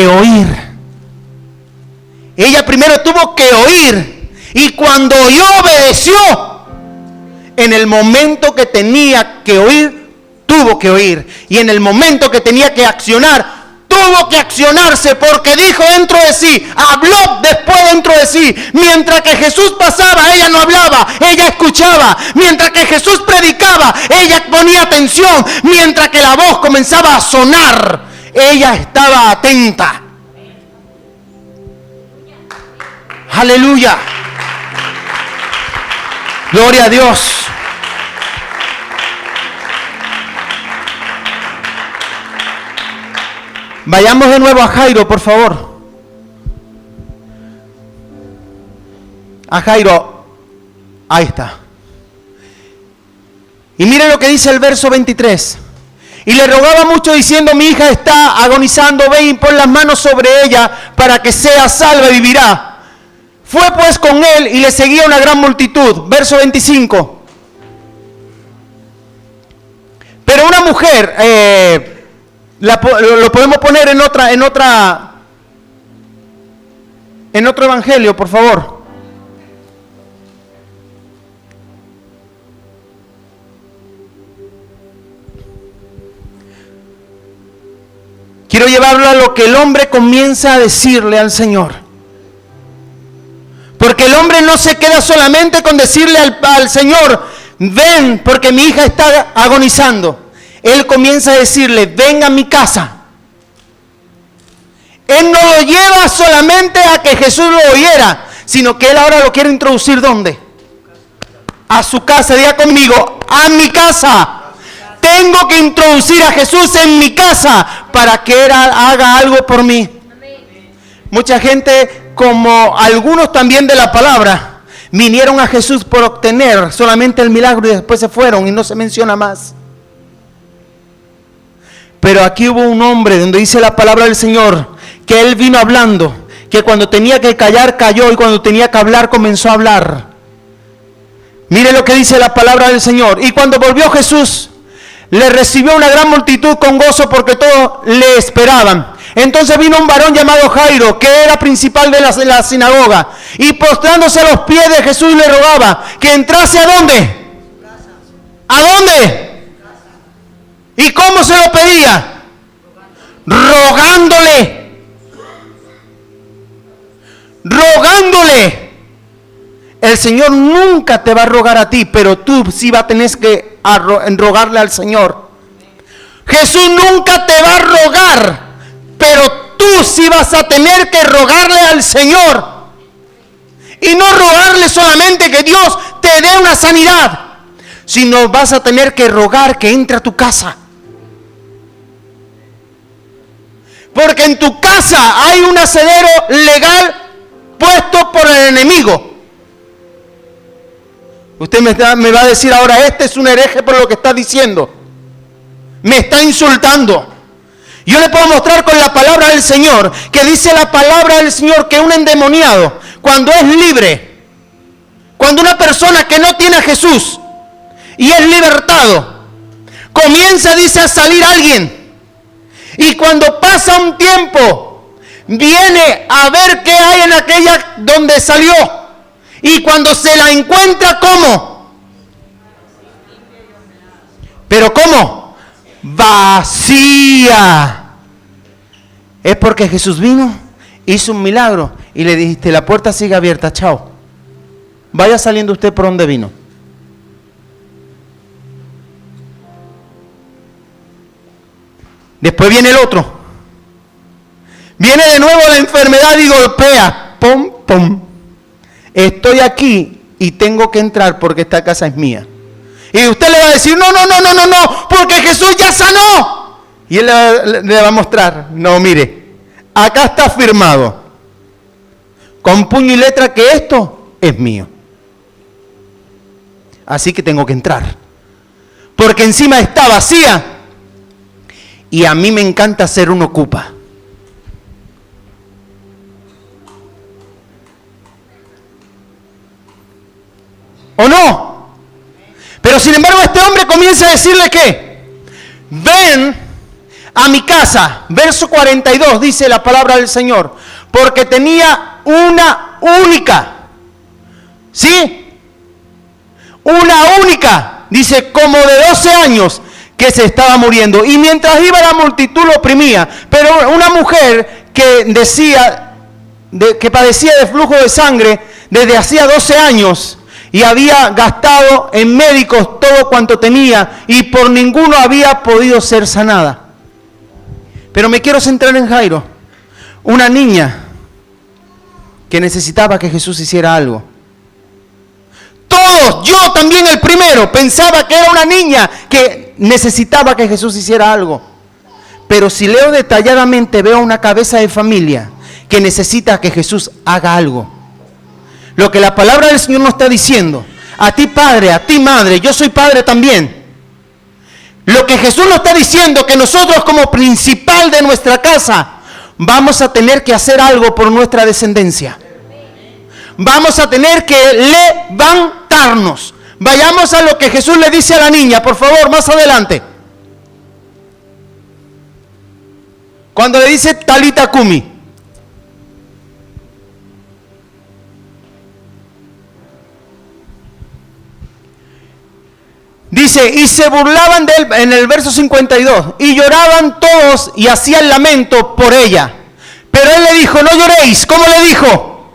oír. Ella primero tuvo que oír. Y cuando oyó, obedeció. En el momento que tenía que oír, tuvo que oír. Y en el momento que tenía que accionar, tuvo que accionarse, porque dijo dentro de sí, habló después dentro de sí. Mientras que Jesús pasaba, ella no hablaba, ella escuchaba. Mientras que Jesús predicaba, ella ponía atención. Mientras que la voz comenzaba a sonar, ella estaba atenta. Aleluya. Gloria a Dios. Vayamos de nuevo a Jairo, por favor. A Jairo. Ahí está. Y miren lo que dice el verso 23. Y le rogaba mucho diciendo, mi hija está agonizando, ve y pon las manos sobre ella para que sea salva y vivirá. Fue pues con él y le seguía una gran multitud. Verso 25. Pero una mujer... lo podemos poner en otro evangelio, por favor. Quiero llevarlo a lo que el hombre comienza a decirle al Señor. Porque el hombre no se queda solamente con decirle al Señor, ven porque mi hija está agonizando. Él comienza a decirle, ven a mi casa. Él no lo lleva solamente a que Jesús lo oyera, sino que él ahora lo quiere introducir ¿dónde? A su casa. Diga conmigo, a mi casa. Tengo que introducir a Jesús en mi casa para que él haga algo por mí. Mucha gente, como algunos también de la palabra, vinieron a Jesús por obtener solamente el milagro y después se fueron y no se menciona más. Pero aquí hubo un hombre donde dice la palabra del Señor que él vino hablando, que cuando tenía que callar calló y cuando tenía que hablar comenzó a hablar. Mire lo que dice la palabra del Señor. Y cuando volvió Jesús, le recibió una gran multitud con gozo porque todos le esperaban. Entonces vino un varón llamado Jairo, que era principal de la sinagoga, y postrándose a los pies de Jesús le rogaba que entrase ¿a dónde? ¿A dónde? ¿Y cómo se lo pedía? Rogándole. Rogándole. El Señor nunca te va a rogar a ti, pero tú sí vas a tener que rogarle al Señor. Jesús nunca te va a rogar, pero tú sí vas a tener que rogarle al Señor. Y no rogarle solamente que Dios te dé una sanidad, sino vas a tener que rogar que entre a tu casa. Porque en tu casa hay un asedero legal puesto por el enemigo. Usted me va a decir ahora, este es un hereje por lo que está diciendo. Me está insultando. Yo le puedo mostrar con la palabra del Señor, que dice la palabra del Señor que un endemoniado, cuando es libre, cuando una persona que no tiene a Jesús y es libertado, comienza, dice, a salir alguien. Y cuando pasa un tiempo, viene a ver qué hay en aquella donde salió. Y cuando se la encuentra, ¿cómo? ¿Pero cómo? Vacía. Es porque Jesús vino, hizo un milagro y le dijiste, la puerta sigue abierta, chao. Vaya saliendo usted por donde vino. Después viene el otro. Viene de nuevo la enfermedad y golpea. Pum, pum. Estoy aquí y tengo que entrar porque esta casa es mía. Y usted le va a decir, no, porque Jesús ya sanó. Y él le va a mostrar, no, mire, acá está firmado, con puño y letra, que esto es mío. Así que tengo que entrar. Porque encima está vacía. Y a mí me encanta ser un ocupa. ¿O no? Pero sin embargo este hombre comienza a decirle que ven a mi casa. Verso 42 dice la palabra del Señor. Porque tenía una única. ¿Sí? Una única. Dice como de 12 años que se estaba muriendo. Y mientras iba la multitud lo oprimía. Pero una mujer que decía, que padecía de flujo de sangre desde hacía 12 años. Y había gastado en médicos todo cuanto tenía y por ninguno había podido ser sanada. Pero me quiero centrar en Jairo, una niña que necesitaba que Jesús hiciera algo. Todos, yo también el primero, pensaba que era una niña que necesitaba que Jesús hiciera algo. Pero si leo detalladamente, veo una cabeza de familia que necesita que Jesús haga algo. Lo que la palabra del Señor nos está diciendo, a ti padre, a ti madre, yo soy padre también. Lo que Jesús nos está diciendo, que nosotros como principal de nuestra casa, vamos a tener que hacer algo por nuestra descendencia. Vamos a tener que levantarnos. Vayamos a lo que Jesús le dice a la niña, por favor, más adelante. Cuando le dice Talita Kumi. Dice, y se burlaban de él, en el verso 52, y lloraban todos y hacían lamento por ella. Pero él le dijo, no lloréis. ¿Cómo le dijo?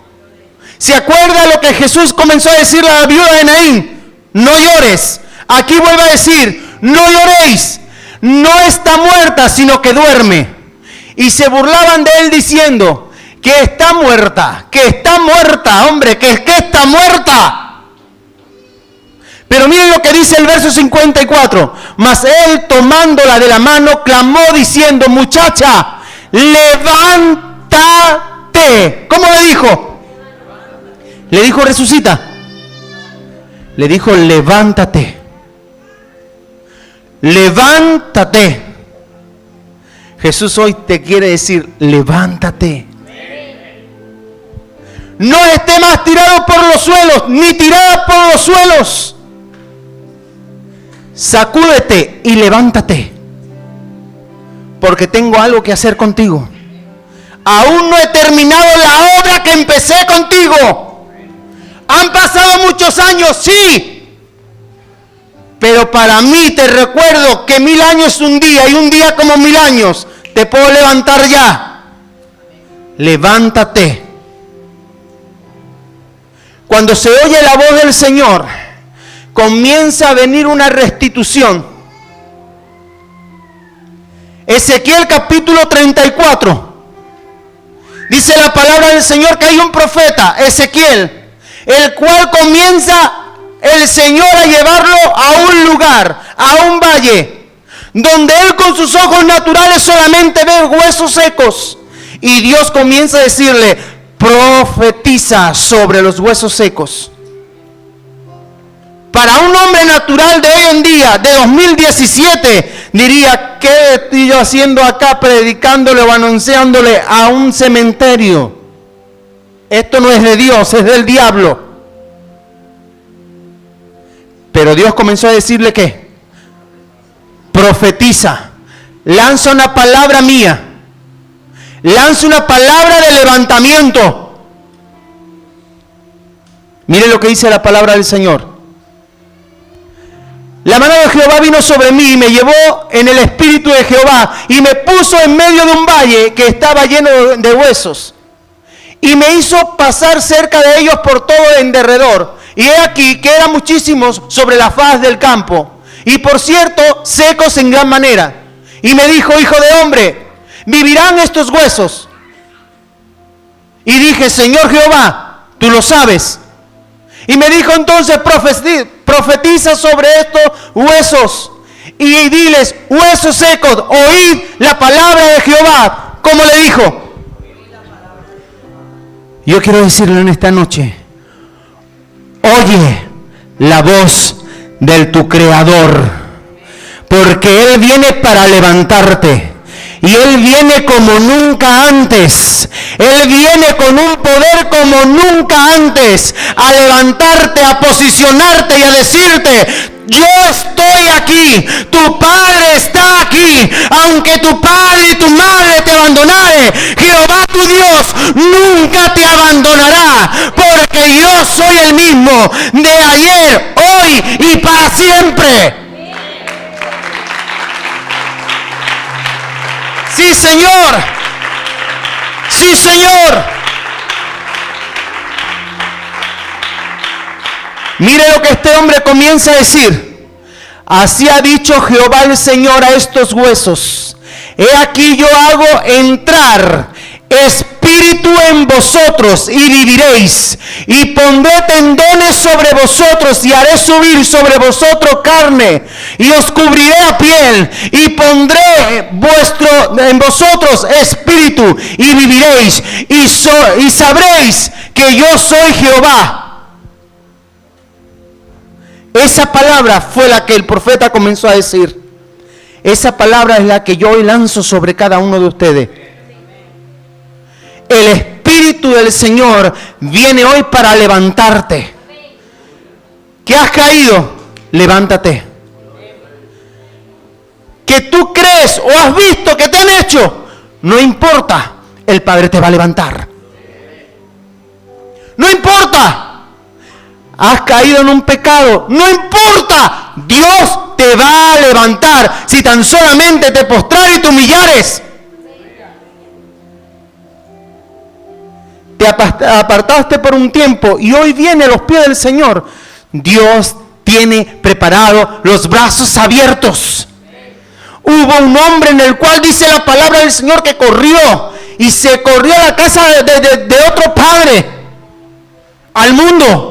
¿Se acuerda lo que Jesús comenzó a decirle a la viuda de Naín? No llores. Aquí vuelve a decir, no lloréis. No está muerta, sino que duerme. Y se burlaban de él diciendo, que está muerta, hombre, que está muerta. Pero miren lo que dice el verso 54. Mas él, tomándola de la mano, clamó diciendo, muchacha, levántate. ¿Cómo le dijo? Le dijo resucita. Le dijo levántate. Levántate. Jesús hoy te quiere decir levántate. No esté más tirado por los suelos, ni tirada por los suelos. Sacúdete y levántate. Porque tengo algo que hacer contigo. Aún no he terminado la obra que empecé contigo. Han pasado muchos años, sí. Pero para mí te recuerdo que 1000 años es un día y un día como 1000 años. Te puedo levantar ya. Levántate. Cuando se oye la voz del Señor, comienza a venir una restitución. Ezequiel capítulo 34. Dice la palabra del Señor que hay un profeta, Ezequiel, el cual comienza el Señor a llevarlo a un lugar, a un valle, donde él con sus ojos naturales solamente ve huesos secos. Y Dios comienza a decirle, profetiza sobre los huesos secos. Para un hombre natural de hoy en día, de 2017, diría, ¿qué estoy yo haciendo acá predicándole o anunciándole a un cementerio? Esto no es de Dios, es del diablo. Pero Dios comenzó a decirle ¿qué? Profetiza, lanza una palabra mía, lanza una palabra de levantamiento. Mire lo que dice la palabra del Señor. La mano de Jehová vino sobre mí y me llevó en el espíritu de Jehová y me puso en medio de un valle que estaba lleno de huesos y me hizo pasar cerca de ellos por todo en derredor. Y he aquí que eran muchísimos sobre la faz del campo y por cierto secos en gran manera. Y me dijo, hijo de hombre, ¿vivirán estos huesos? Y dije, Señor Jehová, tú lo sabes. Y me dijo entonces, profetiza sobre estos huesos y diles, huesos secos, oíd la palabra de Jehová. ¿Cómo le dijo? Yo quiero decirle en esta noche, oye la voz de tu Creador, porque Él viene para levantarte. Y Él viene como nunca antes. Él viene con un poder como nunca antes. A levantarte, a posicionarte y a decirte, yo estoy aquí. Tu Padre está aquí. Aunque tu padre y tu madre te abandonare, Jehová tu Dios nunca te abandonará. Porque yo soy el mismo de ayer, hoy y para siempre. Sí, Señor. Sí, Señor. Mire lo que este hombre comienza a decir. Así ha dicho Jehová el Señor a estos huesos. He aquí yo hago entrar espíritu en vosotros y viviréis. Y pondré tendones sobre vosotros y haré subir sobre vosotros carne. Y os cubriré a piel y pondré en vosotros espíritu y viviréis. Y sabréis que yo soy Jehová. Esa palabra fue la que el profeta comenzó a decir. Esa palabra es la que yo hoy lanzo sobre cada uno de ustedes. El Espíritu del Señor viene hoy para levantarte. ¿Que has caído? Levántate. ¿Que tú crees o has visto que te han hecho? No importa, el Padre te va a levantar. No importa. Has caído en un pecado, no importa, Dios te va a levantar si tan solamente te postrares y te humillares. te apartaste por un tiempo y hoy viene a los pies del Señor, Dios tiene preparado los brazos abiertos. Hubo un hombre en el cual dice la palabra del Señor que corrió y se corrió a la casa de otro padre, al mundo.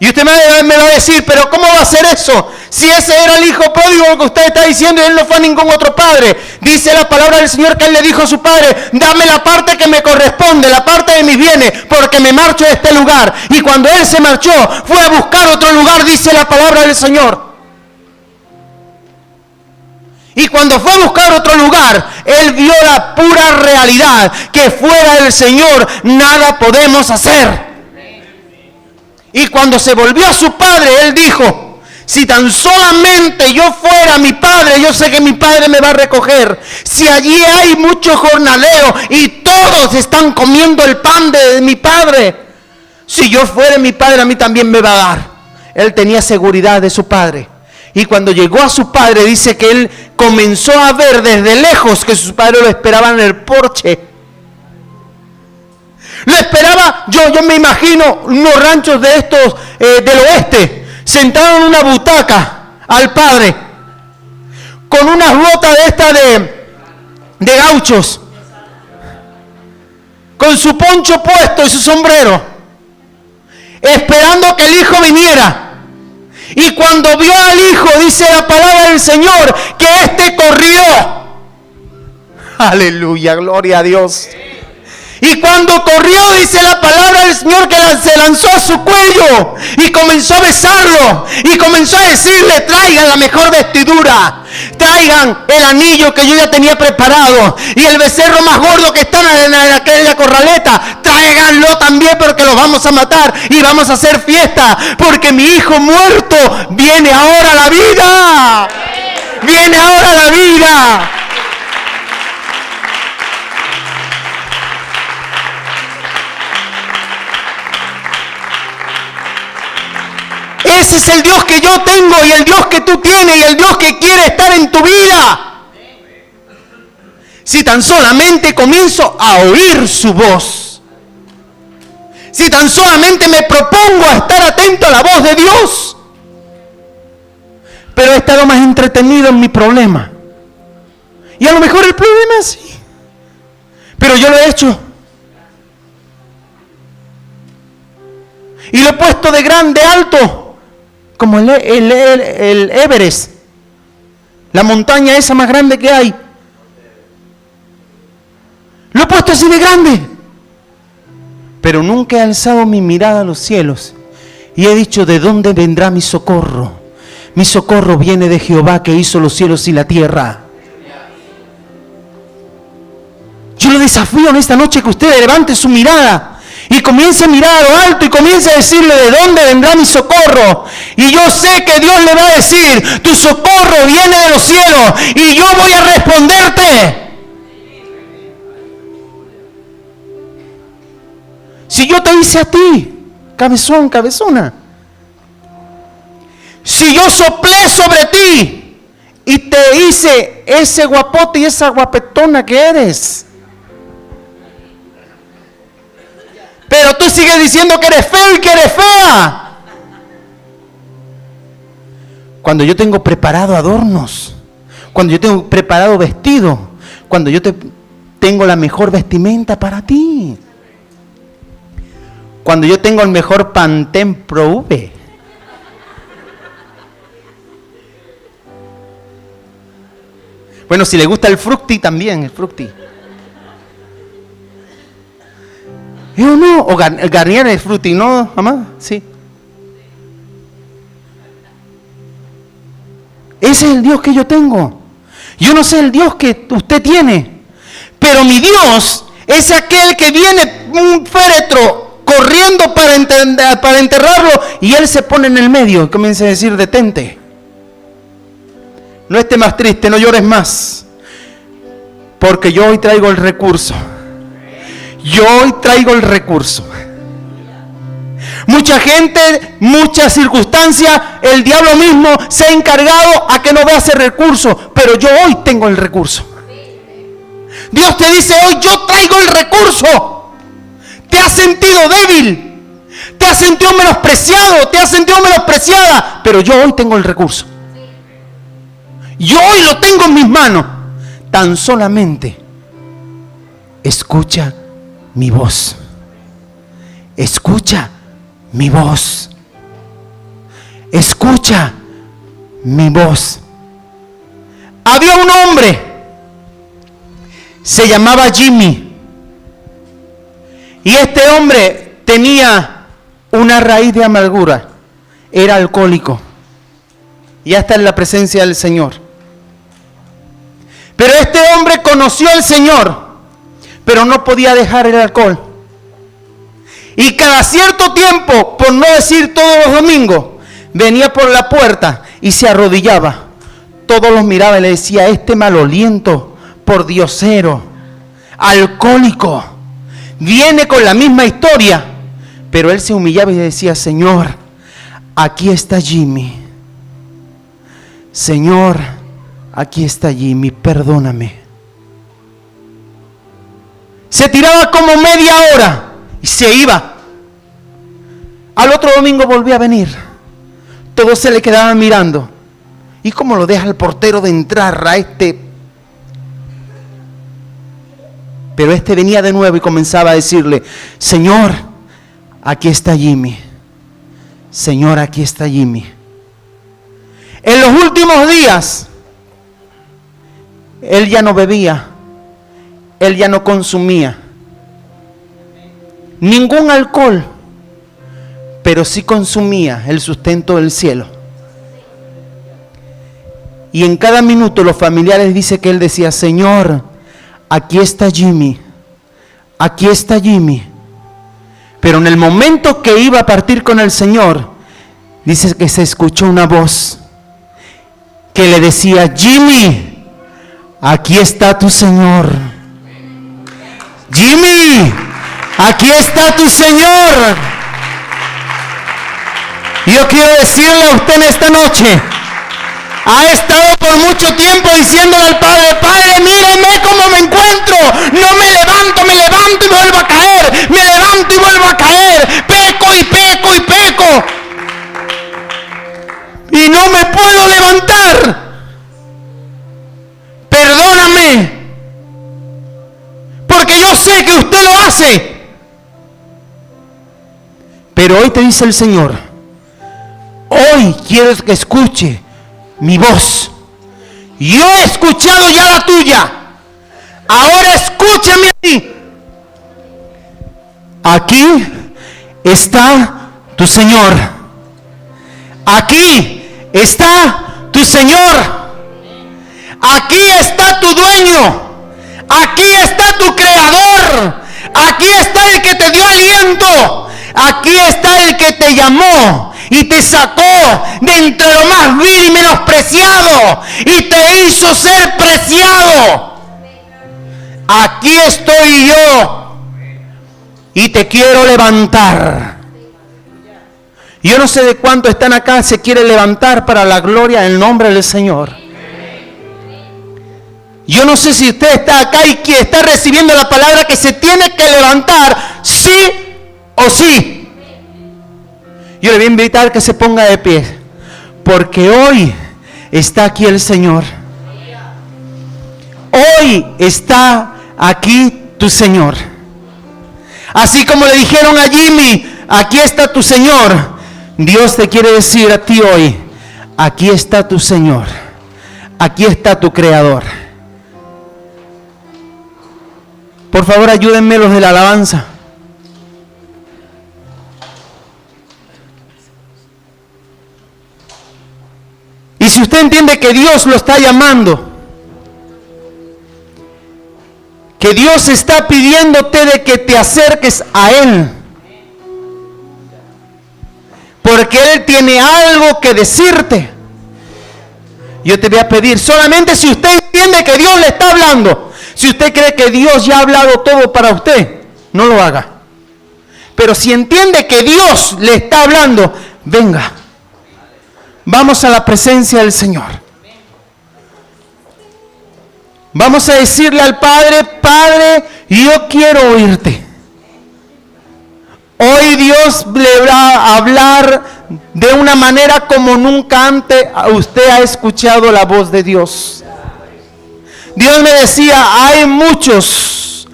Y usted me va a decir, pero ¿cómo va a ser eso? Si ese era el hijo pródigo que usted está diciendo y él no fue a ningún otro padre. Dice la palabra del Señor que él le dijo a su padre, dame la parte que me corresponde, la parte de mis bienes, porque me marcho de este lugar. Y cuando él se marchó, fue a buscar otro lugar, dice la palabra del Señor. Y cuando fue a buscar otro lugar, él vio la pura realidad, que fuera del Señor nada podemos hacer. Y cuando se volvió a su padre, él dijo, si tan solamente yo fuera mi padre, yo sé que mi padre me va a recoger. Si allí hay mucho jornalero y todos están comiendo el pan de mi padre, si yo fuera mi padre, a mí también me va a dar. Él tenía seguridad de su padre. Y cuando llegó a su padre, dice que él comenzó a ver desde lejos que su padre lo esperaba en el porche. Lo esperaba, yo me imagino unos ranchos de estos del oeste, sentado en una butaca al padre, con unas botas de estas de gauchos, con su poncho puesto y su sombrero, esperando que el hijo viniera. Y cuando vio al hijo, dice la palabra del Señor, que éste corrió. Aleluya, gloria a Dios. Y cuando corrió, dice la palabra del Señor, que se lanzó a su cuello y comenzó a besarlo y comenzó a decirle, traigan la mejor vestidura, traigan el anillo que yo ya tenía preparado y el becerro más gordo que está en aquella corraleta, tráiganlo también porque los vamos a matar y vamos a hacer fiesta porque mi hijo muerto viene ahora a la vida, viene ahora a la vida. Ese es el Dios que yo tengo y el Dios que tú tienes y el Dios que quiere estar en tu vida. Si tan solamente comienzo a oír su voz. Si tan solamente me propongo a estar atento a la voz de Dios. Pero he estado más entretenido en mi problema. Y a lo mejor el problema es así. Pero yo lo he hecho. Y lo he puesto de grande, alto. Como el Everest, la montaña esa más grande que hay. Lo he puesto así de grande. Pero nunca he alzado mi mirada a los cielos. Y he dicho, ¿de dónde vendrá mi socorro? Mi socorro viene de Jehová que hizo los cielos y la tierra. Yo lo desafío en esta noche que usted levante su mirada. Y comienza a mirar a lo alto y comienza a decirle de dónde vendrá mi socorro. Y yo sé que Dios le va a decir, tu socorro viene de los cielos y yo voy a responderte. Si yo te hice a ti, cabezón, cabezona. Si yo soplé sobre ti y te hice ese guapote y esa guapetona que eres. Pero tú sigues diciendo que eres feo y que eres fea. Cuando yo tengo preparado adornos, cuando yo tengo preparado vestido, cuando yo tengo la mejor vestimenta para ti, cuando yo tengo el mejor Pantene Pro V. Bueno, si le gusta el Fructi también, el Fructi. ¿O no? ¿O Garnier es Fruity? ¿No, mamá? Sí. Ese es el Dios que yo tengo. Yo no sé el Dios que usted tiene. Pero mi Dios es aquel que viene un féretro corriendo para enterrarlo y Él se pone en el medio y comienza a decir, detente. No estés más triste, no llores más. Porque yo hoy traigo el recurso. Yo hoy traigo el recurso. Mucha gente, muchas circunstancias, el diablo mismo se ha encargado a que no vea ese recurso, pero yo hoy tengo el recurso. Dios te dice hoy, yo traigo el recurso. Te has sentido débil, te has sentido menospreciado, te has sentido menospreciada, pero yo hoy tengo el recurso. Yo hoy lo tengo en mis manos. Tan solamente escucha mi voz. Escucha mi voz. Escucha mi voz. Había un hombre, se llamaba Jimmy, y este hombre tenía una raíz de amargura, era alcohólico, y hasta en la presencia del Señor. Pero este hombre conoció al Señor, pero no podía dejar el alcohol. Y cada cierto tiempo, por no decir todos los domingos, venía por la puerta y se arrodillaba. Todos los miraba y le decía, este maloliento, pordiosero, alcohólico, viene con la misma historia. Pero él se humillaba y decía, Señor, aquí está Jimmy. Señor, aquí está Jimmy, perdóname. Se tiraba como media hora y se iba. Al otro domingo volvía a venir. Todos se le quedaban mirando. ¿Y cómo lo deja el portero de entrar a este? Pero este venía de nuevo y comenzaba a decirle, Señor, aquí está Jimmy. Señor, aquí está Jimmy. En los últimos días, él ya no bebía, él ya no consumía ningún alcohol, pero sí consumía el sustento del cielo. Y en cada minuto los familiares dicen que él decía, Señor, aquí está Jimmy, aquí está Jimmy. Pero en el momento que iba a partir con el Señor, dice que se escuchó una voz que le decía, Jimmy, aquí está tu Señor. Jimmy, aquí está tu Señor. Yo quiero decirle a usted en esta noche, ha estado por mucho tiempo diciéndole al Padre, Padre, míreme cómo me encuentro. No me levanto y vuelvo a caer. Me levanto y vuelvo a caer. Peco y peco y peco. Y no me puedo levantar. Perdóname. Porque yo sé que usted lo hace. Pero hoy te dice el Señor, hoy quiero que escuche mi voz. Yo he escuchado ya la tuya. Ahora escúchame a ti. Aquí está tu Señor. Aquí está tu Señor. Aquí está tu dueño. Aquí está tu creador. Aquí está el que te dio aliento. Aquí está el que te llamó y te sacó de entre lo más vil y menospreciado y te hizo ser preciado. Aquí estoy yo y te quiero levantar. Yo no sé de cuántos están acá, se quiere levantar para la gloria del nombre del Señor. Yo no sé si usted está acá y que está recibiendo la palabra que se tiene que levantar, sí o sí. Yo le voy a invitar a que se ponga de pie, porque hoy está aquí el Señor. Hoy está aquí tu Señor. Así como le dijeron a Jimmy, aquí está tu Señor, Dios te quiere decir a ti hoy, aquí está tu Señor, aquí está tu Creador. Por favor, ayúdenme los de la alabanza. Y si usted entiende que Dios lo está llamando, que Dios está pidiéndote de que te acerques a Él, porque Él tiene algo que decirte, yo te voy a pedir, solamente si usted entiende que Dios le está hablando, si usted cree que Dios ya ha hablado todo para usted, no lo haga. Pero si entiende que Dios le está hablando, venga. Vamos a la presencia del Señor. Vamos a decirle al Padre: Padre, yo quiero oírte. Hoy Dios le va a hablar de una manera como nunca antes usted ha escuchado la voz de Dios. Dios me decía: hay muchos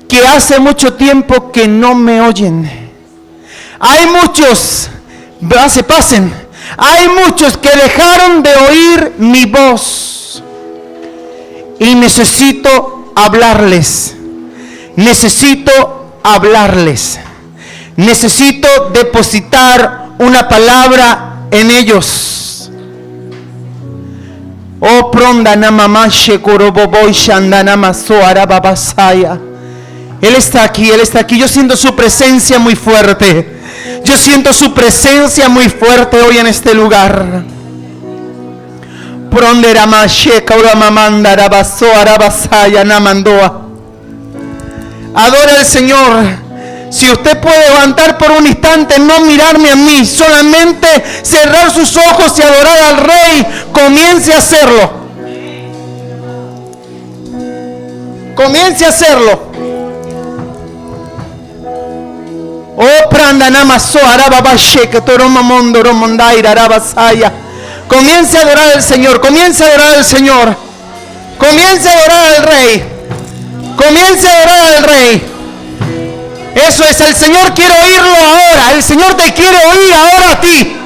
que hace mucho tiempo que no me oyen. Hay muchos, pasen. Hay muchos que dejaron de oír mi voz. Y necesito hablarles. Necesito hablarles. Necesito depositar una palabra en ellos. Oh pronda namamashe koroboboy shandanamaso arababasaya. Él está aquí, Él está aquí. Yo siento su presencia muy fuerte. Yo siento su presencia muy fuerte hoy en este lugar. Adora al Señor. Si usted puede levantar por un instante, no mirarme a mí, solamente cerrar sus ojos y adorar al Rey, comience a hacerlo. Comience a hacerlo. Oh prandanamaso arababashe que toromamondo romondaira arabasaya. Comience a adorar al Señor, comience a adorar al Señor. Comience a adorar al Rey. Comience a adorar al Rey. Eso es, el Señor quiere oírlo ahora. El Señor te quiere oír ahora a ti.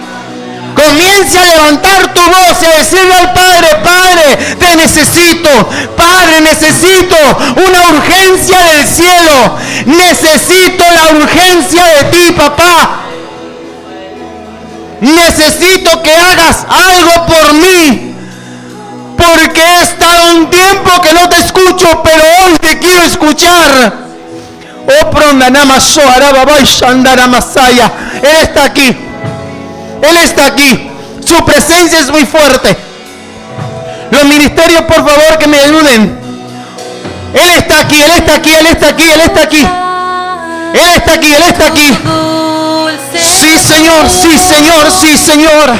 Comience a levantar tu voz y a decirle al Padre: Padre, te necesito. Padre, necesito una urgencia del cielo. Necesito la urgencia de ti, papá. Necesito que hagas algo por mí. Porque he estado un tiempo que no te escucho, pero hoy te quiero escuchar. Oh prondanamaso arababai shandaramasaya. Él está aquí. Él está aquí. Su presencia es muy fuerte. Los ministerios, por favor, que me ayuden. Él está aquí, Él está aquí, Él está aquí, Él está aquí. Él está aquí, Él está aquí. Sí, Señor, sí, Señor, sí, Señor.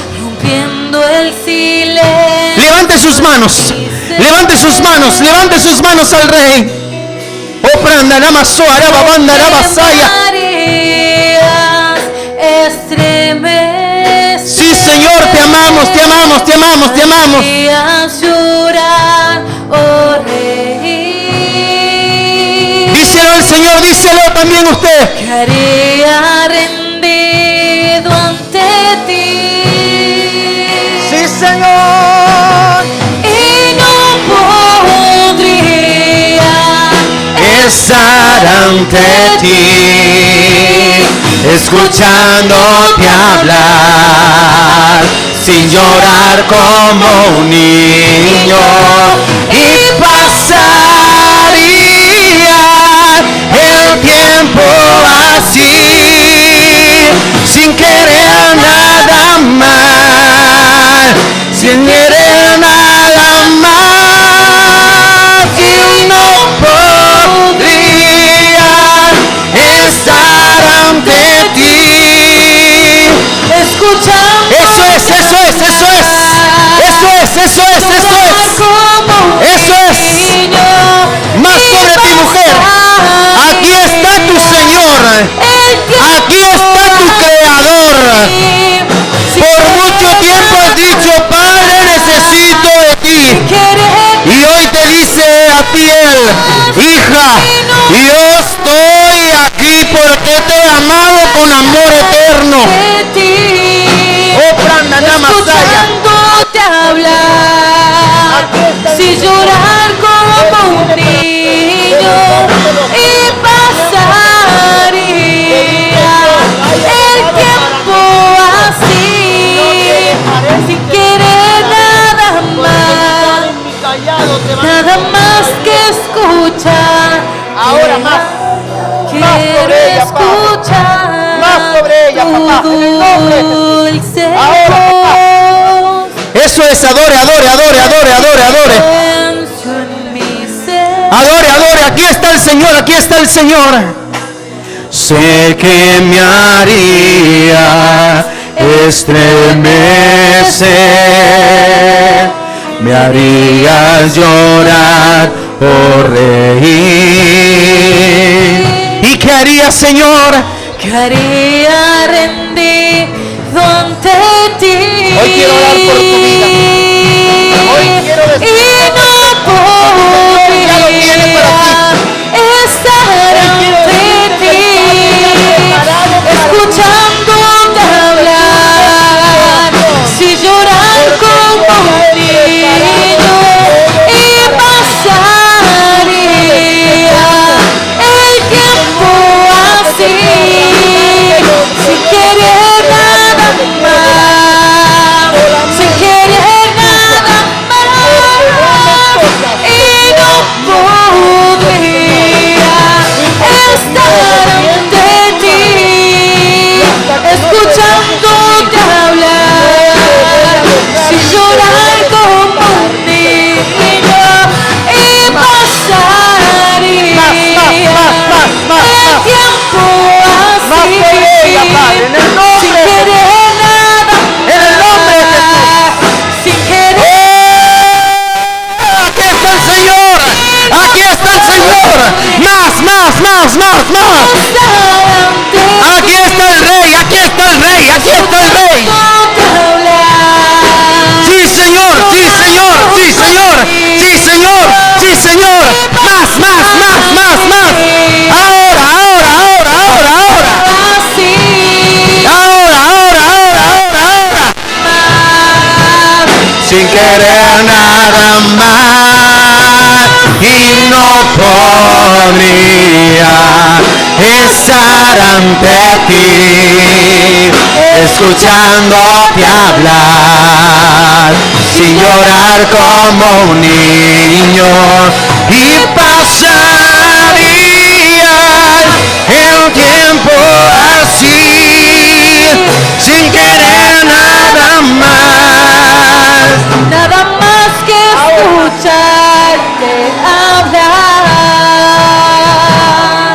Levante sus manos. Levante sus manos. Levante sus manos al Rey. Oh prandanamaso arababanda arabasaya. Sí, Señor, te amamos, te amamos, te amamos, te amamos. Díselo al Señor, díselo también usted. Estaría rendido ante ti. Sí, Señor. Y no podría estar ante ti, escuchándote hablar, sin llorar como un niño, y pasaría el tiempo así, sin querer nada más, sin querer nada más, y no podría estar ante ti. escuchando. Eso es, eso es, eso es, eso es, eso es, eso es, eso es. Más sobre ti, mujer. Aquí está tu Señor. Aquí está tu Creador. Por mucho tiempo has dicho: Padre, necesito de ti. Y hoy te dice a ti Él: hija, yo estoy aquí porque te he amado con amor eterno. Oh, Prandanamazaya. Escuchándote hablar, sin llorar como un niño, y pasaría el tiempo así, sin querer nada más que escuchar. Ahora más. Quiero escuchar Más sobre ella, papá. En el nombre de dulce Ahora, voz. Eso es, adore, adore, adore, adore, adore, adore. Silencio en mi ser. Adore, adore, aquí está el Señor, aquí está el Señor. Sé que me haría estremecer, me harías llorar o reír. ¿Y qué harías, Señor? Que haría rendido ante ti. Hoy quiero orar por tu vida. Hoy quiero Y decirte no ya lo tiene para podría estar ante ti, escuchándote hablar, si llorar como un niño y pasaría el tiempo así, sin querer nada más, sin querer nada más, y no podría estar ante ti, escuchándote hablar, sin llorar como un niño y pasaría el tiempo así, sin querer nada En el nombre de Jesús. más, sin querer. Aquí está el Señor. Aquí está el Señor. Más. Aquí está el Rey. Aquí está el Rey. Aquí está el Rey. Sí, Señor. Sí, Señor. Sí, Señor. Sí, Señor. Sí, Señor. Más. Ahora. Sin querer nada más y no podría estar ante ti, escuchándote hablar, sin llorar como un niño y pasaría el tiempo así, sin querer